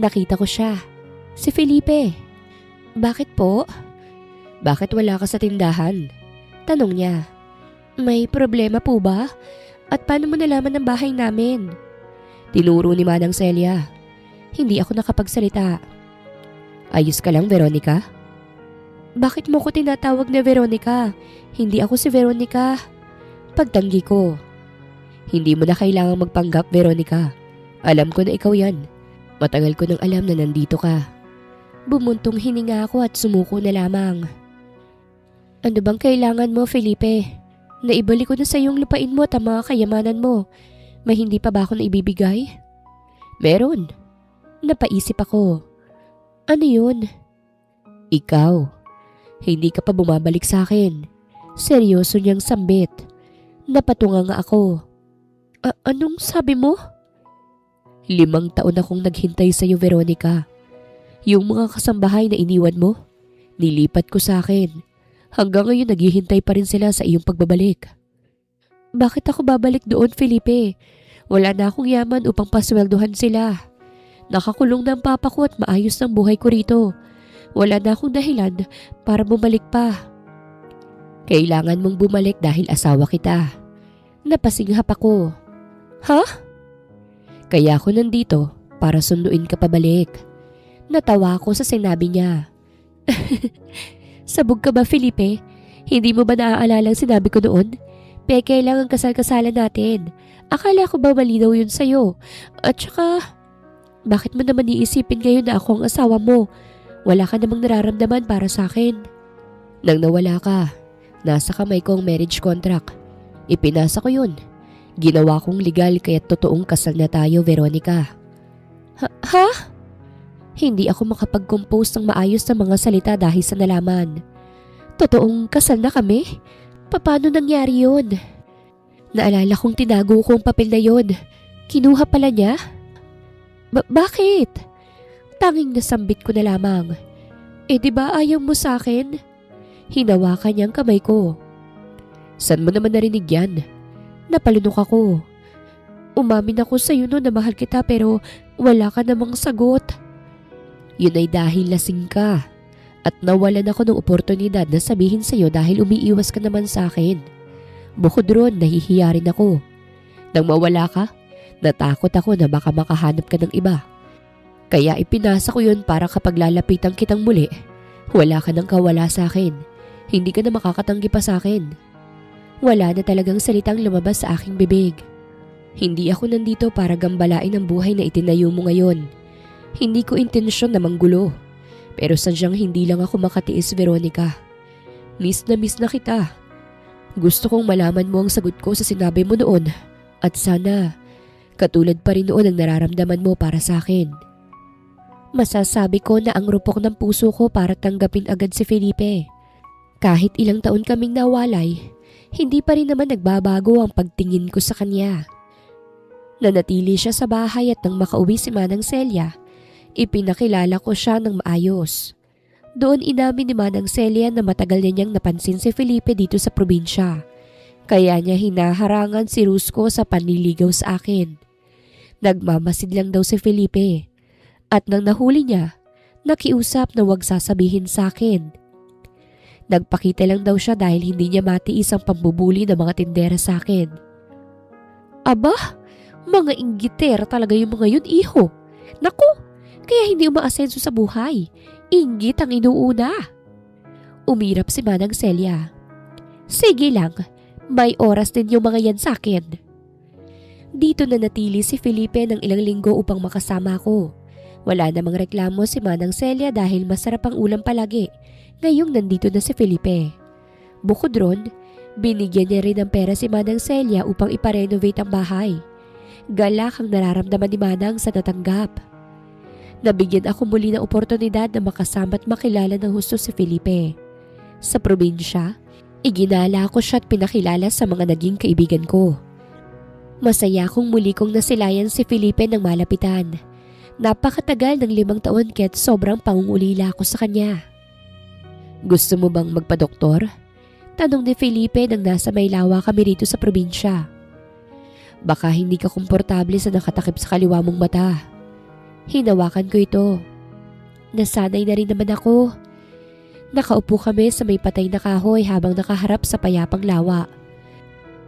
Nakita ko siya, si Felipe. Bakit po? Bakit wala ka sa tindahan? Tanong niya. May problema po ba? At paano mo nalaman ang bahay namin? Tinuro ni Manang Celia. Hindi ako nakapagsalita. Ayos ka lang, Veronica? Bakit mo ko tinatawag na Veronica? Hindi ako si Veronica. Pagtanggi ko. Hindi mo na kailangang magpanggap, Veronica. Alam ko na ikaw yan. Matagal ko nang alam na nandito ka. Bumuntong hininga ako at sumuko na lamang. Ano bang kailangan mo, Felipe? Naibalik ko na sa iyong lupain mo at ang mga kayamanan mo. May hindi pa ba ako na ibibigay? Meron. Napaisip ako. Ano yun? Ikaw. Hindi ka pa bumabalik sa akin. Seryoso niyang sambit. Napatunga nga ako. Anong sabi mo? 5 taon akong naghintay sa iyo, Veronica. Yung mga kasambahay na iniwan mo, nilipat ko sa akin. Hanggang ngayon naghihintay pa rin sila sa iyong pagbabalik. Bakit ako babalik doon, Felipe? Wala na akong yaman upang pasweldohan sila. Nakakulong na ang papa ko at maayos ng buhay ko rito. Wala na akong dahilan para bumalik pa. Kailangan mong bumalik dahil asawa kita. Napasinghap ako. Ha? Kaya ako nandito para sunduin ka pabalik. Natawa ako sa sinabi niya. Sabog ka ba, Felipe? Hindi mo ba naaalala ang sinabi ko noon? Peke lang ang kasal-kasalan natin. Akala ko ba malinaw yun sa'yo? At saka, bakit mo naman iisipin ngayon na ako ang asawa mo? Wala ka namang nararamdaman para sa akin. Nang nawala ka, nasa kamay ko ang marriage contract. Ipinasa ko yun. Ginawa kong legal kaya't totoong kasal na tayo, Veronica. Ha? Hindi ako makapag-compose ng maayos na mga salita dahil sa nalaman. Totoong kasal na kami? Paano nangyari yun? Naalala kong tinago ko ang papel na yun. Kinuha pala niya? Bakit? Tanging nasambit ko na lamang. Di ba ayaw mo sa akin? Hinawakan niya ang kamay ko. Saan mo naman narinig yan? Napalunok ako. Umamin ako sa iyo noon na mahal kita pero wala ka namang sagot. Yun ay dahil lasing ka at nawalan ako ng oportunidad na sabihin sa iyo dahil umiiwas ka naman sa akin. Bukod ron, nahihiya rin ako. Nang mawala ka, natakot ako na baka makahanap ka ng iba. Kaya ipinasa ko yun para kapag lalapitan kitang muli, wala ka nang kawala sa akin. Hindi ka na makakatanggi pa sa akin. Wala na talagang salitang lumabas sa aking bibig. Hindi ako nandito para gambalain ang buhay na itinayo mo ngayon. Hindi ko intensyon na manggulo. Pero sadyang hindi lang ako makatiis, Veronica. Miss na kita. Gusto kong malaman mo ang sagot ko sa sinabi mo noon. At sana, katulad pa rin noon ang nararamdaman mo para sa akin. Masasabi ko na ang rupok ng puso ko para tanggapin agad si Felipe. Kahit ilang taon kaming nawalay, hindi pa rin naman nagbabago ang pagtingin ko sa kanya. Nanatili siya sa bahay at nang makauwi si Manang Celia, ipinakilala ko siya ng maayos. Doon inamin ni Manang Celia na matagal na niyang napansin si Felipe dito sa probinsya. Kaya niya hinaharangan si Rusco sa panliligaw sa akin. Nagmamasid lang daw si Felipe. At nang nahuli niya, Nakiusap na wag sasabihin sa akin. Nagpakita lang daw siya dahil hindi niya matiis ang pambubuli ng mga tindera sa akin. Aba, mga inggiter talaga yung mga yun, iho. Naku, kaya hindi umaasenso sa buhay. Inggit ang inuuna. Umirap si Manang Celia. Sige lang, may oras din yung mga yan sa akin. Dito na natili si Felipe ng ilang linggo upang makasama ko. Wala namang reklamo si Manang Celia dahil masarap ang ulam palagi. Ngayong nandito na si Felipe. Bukod ron, binigyan niya rin ng pera si Manang Celia upang iparenovate ang bahay. Galak ang nararamdaman ni Manang sa natanggap. Nabigyan ako muli ng oportunidad na makasama at makilala ng husto si Felipe. Sa probinsya, iginala ko siya at pinakilala sa mga naging kaibigan ko. Masaya kong muli kong nasilayan si Felipe ng malapitan. Napakatagal ng 5 taon kaya't sobrang pangungulila ako sa kanya. Gusto mo bang magpa-doktor? Tanong ni Felipe nang nasa Maylawa kami rito sa probinsya. Baka hindi ka komportable sa nakatakip sa kaliwa mong mata. Hinawakan ko ito. Nasanay na rin naman ako. Nakaupo kami sa may patay na kahoy habang nakaharap sa payapang lawa.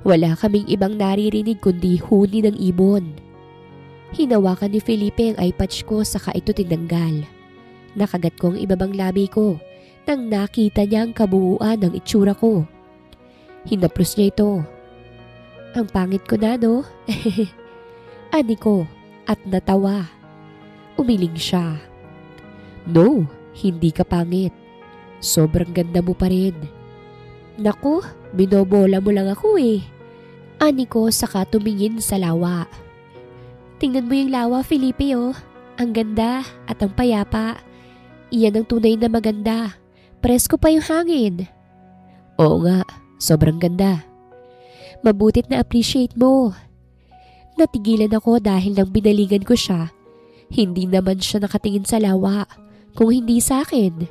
Wala kaming ibang naririnig kundi huni ng ibon. Hinawakan ni Felipe ang eye patch ko saka ito tinanggal. Nakagat ko ang ibabang labi ko nang nakita niya ang kabuuan ng itsura ko. Hinaplos niya ito. Ang pangit ko na, no? Ani ko at natawa. Umiling siya. No, hindi ka pangit. Sobrang ganda mo pa rin. Naku, binobola mo lang ako eh. Ani ko saka tumingin sa lawa. Tingnan mo yung lawa, Felipe, oh. Ang ganda at ang payapa. Iyan ang tunay na maganda. Presko pa yung hangin. Oo nga, sobrang ganda. Mabutit na appreciate mo. Natigilan ako dahil nang binaligan ko siya, hindi naman siya nakatingin sa lawa, kung hindi sa akin.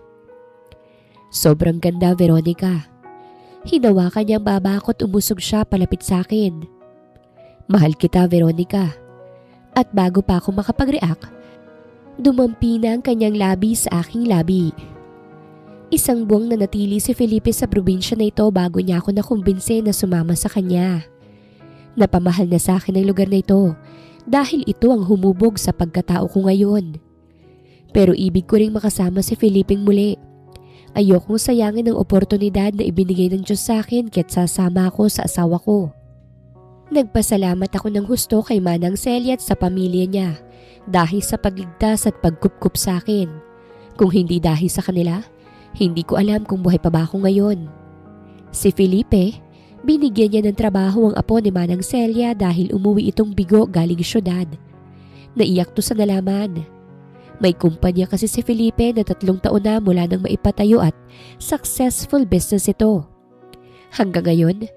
Sobrang ganda, Veronica. Hinawakan niya ang baba ko at umusog siya palapit sa akin. Mahal kita, Veronica. At bago pa ako makapag-react, dumampi na ang kanyang labi sa aking labi. Isang buwang nanatili si Felipe sa probinsya na ito bago niya ako nakumbinse na sumama sa kanya. Napamahal na sa akin ang lugar na ito dahil ito ang humubog sa pagkatao ko ngayon. Pero ibig ko ring makasama si Felipe muli. Ayokong sayangin ang oportunidad na ibinigay ng Diyos sa akin kaya't sasama ako sa asawa ko. Nagpasalamat ako ng husto kay Manang Celia at sa pamilya niya dahil sa pagligtas at pagkupkup sa akin. Kung hindi dahil sa kanila, hindi ko alam kung buhay pa ba ako ngayon. Si Felipe, binigyan niya ng trabaho ang apo ni Manang Celia dahil umuwi itong bigo galing syudad. Naiyak to sa nalaman. May kumpanya kasi si Felipe na 3 taon na mula nang maipatayo at successful business ito. Hanggang ngayon,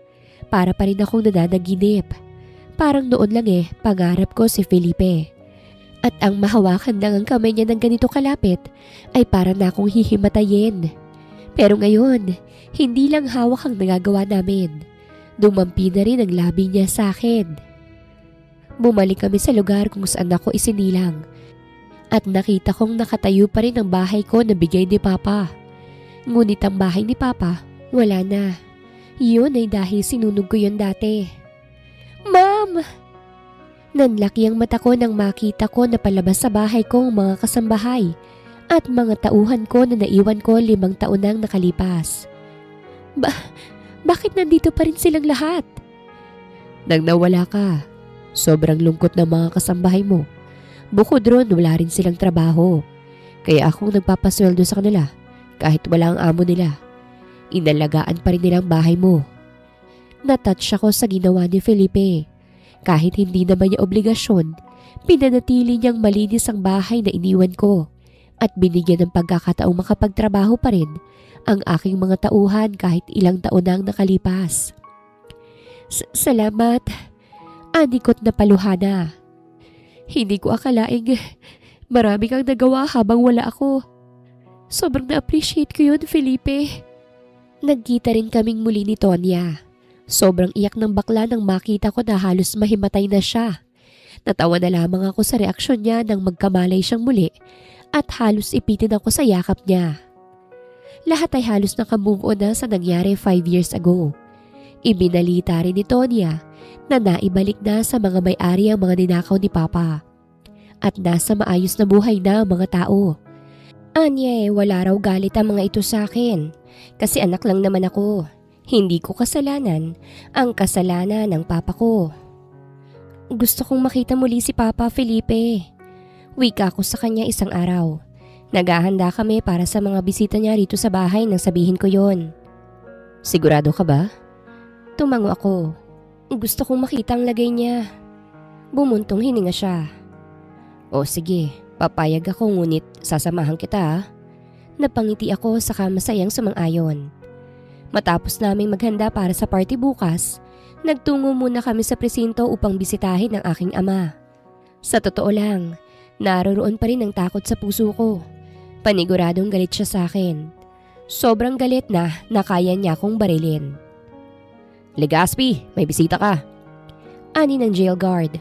para pa rin akong nananaginip. Parang noon lang pangarap ko si Felipe. At ang mahawakan lang ang kamay niya ng ganito kalapit ay para na akong hihimatayin. Pero ngayon, hindi lang hawak ang nagagawa namin. Dumampi na rin ang labi niya sa akin. Bumalik kami sa lugar kung saan ako isinilang. At nakita kong nakatayo pa rin ang bahay ko na bigay ni Papa. Ngunit ang bahay ni Papa, wala na. Yun ay dahil sinunog ko yun dati. Ma'am! Nanlaki ang mata ko nang makita ko na palabas sa bahay ko ang mga kasambahay at mga tauhan ko na naiwan ko 5 taon nang nakalipas. Bakit nandito pa rin silang lahat? Nang nawala ka, sobrang lungkot ng mga kasambahay mo. Bukod ron, wala rin silang trabaho. Kaya akong nagpapasweldo sa kanila kahit wala ang amo nila. Inalagaan pa rin nilang bahay mo. Natouch ako sa ginawa ni Felipe. Kahit hindi naman niya obligasyon, pinanatili niyang malinis ang bahay na iniwan ko at binigyan ng pagkakataong makapagtrabaho pa rin ang aking mga tauhan kahit ilang taon nang nakalipas. Salamat, anikot na paluhana. Hindi ko akalaing marami kang nagawa habang wala ako. Sobrang na-appreciate ko yun, Felipe. Nagkita rin kaming muli ni Tonya. Sobrang iyak ng bakla nang makita ko na halos mahimatay na siya. Natawa na lamang ako sa reaksyon niya nang magkamalay siyang muli at halos ipitin ako sa yakap niya. Lahat ay halos nakamove on na sa nangyari 5 years ago. Ibinalita rin ni Tonya na naibalik na sa mga may-ari ang mga ninakaw ni Papa. At nasa maayos na buhay na ang mga tao. Anya wala raw galit ang mga ito sa akin. Kasi anak lang naman ako. Hindi ko kasalanan ang kasalanan ng papa ko. Gusto kong makita muli si Papa Felipe. Wika ko sa kanya isang araw. Naghahanda kami para sa mga bisita niya rito sa bahay nang sabihin ko yon. Sigurado ka ba? Tumango ako. Gusto kong makita ang lagay niya. Bumuntong hininga siya. O sige, papayag ako ngunit sasamahan kita. Napangiti ako saka masayang sumang-ayon. Matapos naming maghanda para sa party bukas, nagtungo muna kami sa presinto upang bisitahin ang aking ama. Sa totoo lang, naroroon pa rin ang takot sa puso ko. Paniguradong galit siya sa akin. Sobrang galit na kaya niya akong barilin. Legaspi, may bisita ka. Ani ng jail guard.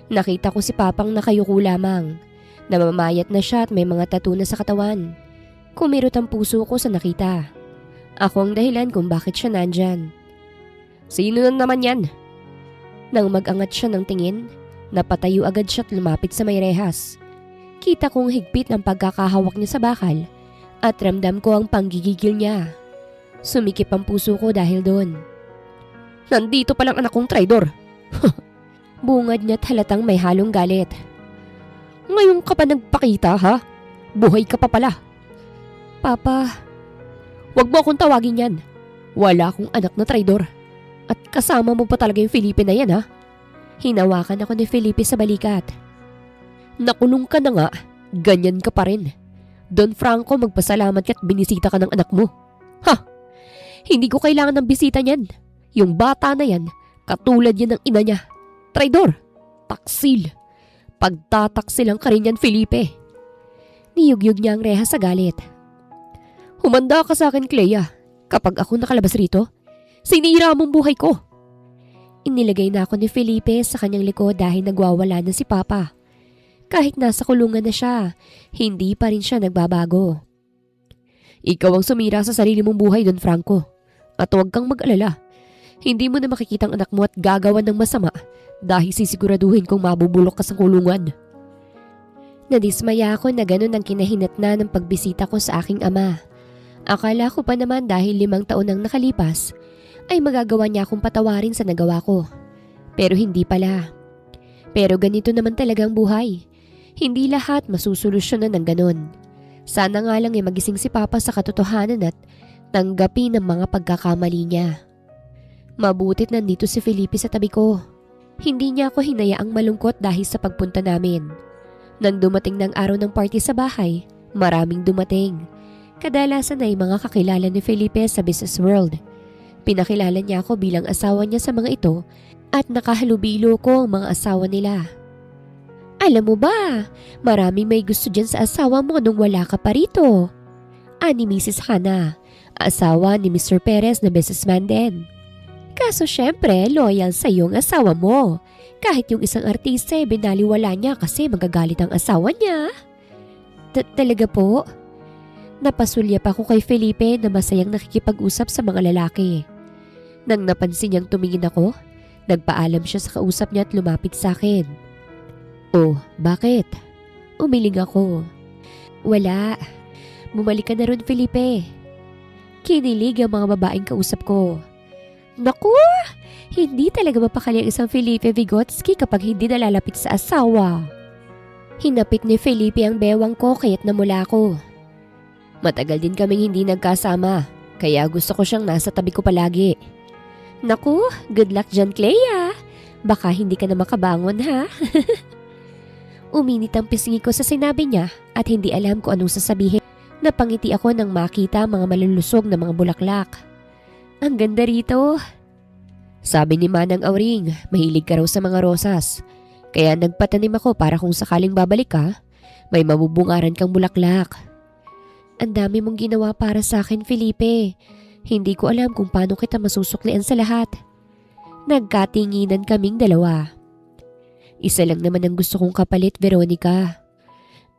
Nakita ko si Papang nakayuko lamang. Namamayat na siya at may mga tattoo na sa katawan. Kumirot ang puso ko sa nakita. Ako ang dahilan kung bakit siya nandyan. Sino na naman yan? Nang mag-angat siya ng tingin, napatayo agad siya at lumapit sa may rehas. Kita kong higpit ang pagkakahawak niya sa bakal at ramdam ko ang panggigigil niya. Sumikip ang puso ko dahil doon. Nandito palang anak kong traidor. Bungad niya't halatang may halong galit. Ngayon ka pa nagpakita ha? Buhay ka pa pala. Papa, wag mo akong tawagin yan. Wala akong anak na traidor. At kasama mo pa talaga yung Felipe na yan ha? Hinawakan ako ni Felipe sa balikat. Nakulong ka na nga, ganyan ka pa rin. Don Franco, magpasalamat ka at binisita ka ng anak mo. Ha? Hindi ko kailangan ng bisita niyan. Yung bata na yan, katulad yan ng ina niya. Traidor! Taksil! Pagtataksil ang ka rin yan, Felipe. Niyugyug niya ang rehas sa galit. Humanda ka sa akin, Clea. Kapag ako nakalabas rito, sinira mong buhay ko. Inilagay na ako ni Felipe sa kanyang likod dahil nagwawala na si Papa. Kahit nasa kulungan na siya, hindi pa rin siya nagbabago. Ikaw ang sumira sa sarili mong buhay, Don Franco. At huwag kang mag-alala. Hindi mo na makikita ang anak mo at gagawa ng masama dahil sisiguraduhin kong mabubulok ka sa kulungan. Nadismaya ako na ganun ang kinahinatnan ng pagbisita ko sa aking ama. Akala ko pa naman dahil 5 taon ang nakalipas, ay magagawa niya akong patawarin sa nagawa ko. Pero hindi pala. Pero ganito naman talagang buhay. Hindi lahat masusolusyonan ng ganun. Sana nga lang ay magising si Papa sa katotohanan at tanggapin ang mga pagkakamali niya. Mabutit nandito si Felipe sa tabi ko. Hindi niya ako hinayaang malungkot dahil sa pagpunta namin. Nang dumating ng araw ng party sa bahay, maraming dumating. Kadalasan ay mga kakilala ni Felipe sa business world. Pinakilala niya ako bilang asawa niya sa mga ito at nakahalubilo ko ang mga asawa nila. Alam mo ba, maraming may gusto dyan sa asawa mo nung wala ka pa rito. Ani Mrs. Hannah, asawa ni Mr. Perez na businessman din. Kaso syempre, loyal sa iyong asawa mo. Kahit yung isang artista binaliwala niya kasi magagalit ang asawa niya. Talaga po? Napasulyap ako kay Felipe na masayang nakikipag-usap sa mga lalaki. Nang napansin niyang tumingin ako, nagpaalam siya sa kausap niya at lumapit sa akin. Oh, bakit? Umiling ako. Wala. Bumalik ka na ron, Felipe. Kinilig ang mga babaeng kausap ko. Naku! Hindi talaga mapakali ang isang Felipe Vygotsky kapag hindi nalalapit sa asawa. Hinapit ni Felipe ang bewang ko kaya't namula ako. Matagal din kaming hindi nagkasama, kaya gusto ko siyang nasa tabi ko palagi. Naku, good luck dyan, Clea. Baka hindi ka na makabangon ha. Uminit ang pisngi ko sa sinabi niya at hindi alam kung anong sasabihin. Napangiti ako nang makita mga malulusog na mga bulaklak. Ang ganda rito. Sabi ni Manang Auring, mahilig ka raw sa mga rosas. Kaya nagpatanim ako para kung sakaling babalik ka, may mabubungaran kang bulaklak. Ang dami mong ginawa para sa akin, Felipe. Hindi ko alam kung paano kita masusuklian sa lahat. Nagkatinginan kaming dalawa. Isa lang naman ang gusto kong kapalit, Veronica.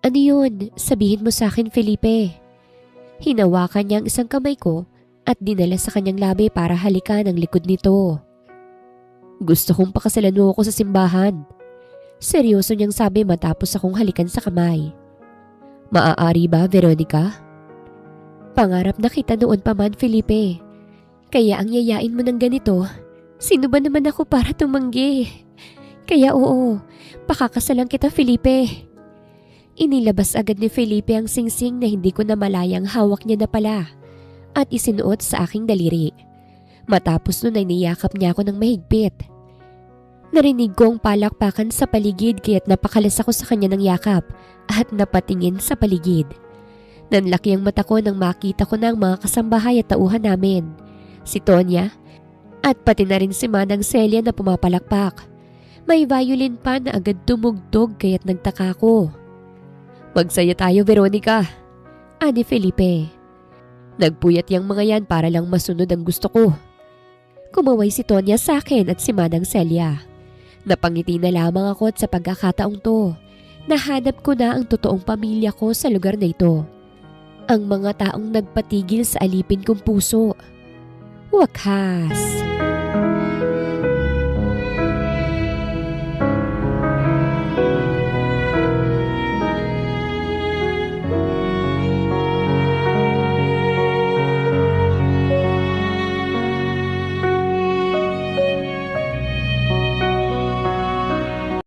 Ano yun? Sabihin mo sa akin, Felipe. Hinawakan niya ang isang kamay ko at dinala sa kanyang labi para halikan ang likod nito. Gusto kong pakasalan mo ako sa simbahan. Seryoso niyang sabi matapos akong halikan sa kamay. Maaari ba, Veronica? Pangarap na kita noon pa man, Felipe. Kaya ang yayain mo ng ganito, sino ba naman ako para tumanggi? Kaya oo, pakakasalan kita, Felipe. Inilabas agad ni Felipe ang singsing na hindi ko namalayang hawak niya na pala at isinuot sa aking daliri. Matapos nun ay niyakap niya ako ng mahigpit. Narinig ko ang palakpakan sa paligid kaya't napakalas ako sa kanya ng yakap at napatingin sa paligid. Nanlaki ang mata ko nang makita ko na ang mga kasambahay at tauhan namin. Si Tonya at pati na rin si Manang Celia na pumapalakpak. May violin pa na agad tumugtog kaya't nagtaka ko. Magsaya tayo, Veronica, ani Felipe. Nagpuyat yang mga yan para lang masunod ang gusto ko. Kumaway si Tonya sa akin at si Manang Celia. Napangiti na lamang ako at sa pagkakataong to, nahanap ko na ang totoong pamilya ko sa lugar na ito. Ang mga taong nagpatigil sa alipin kong puso. Wakas!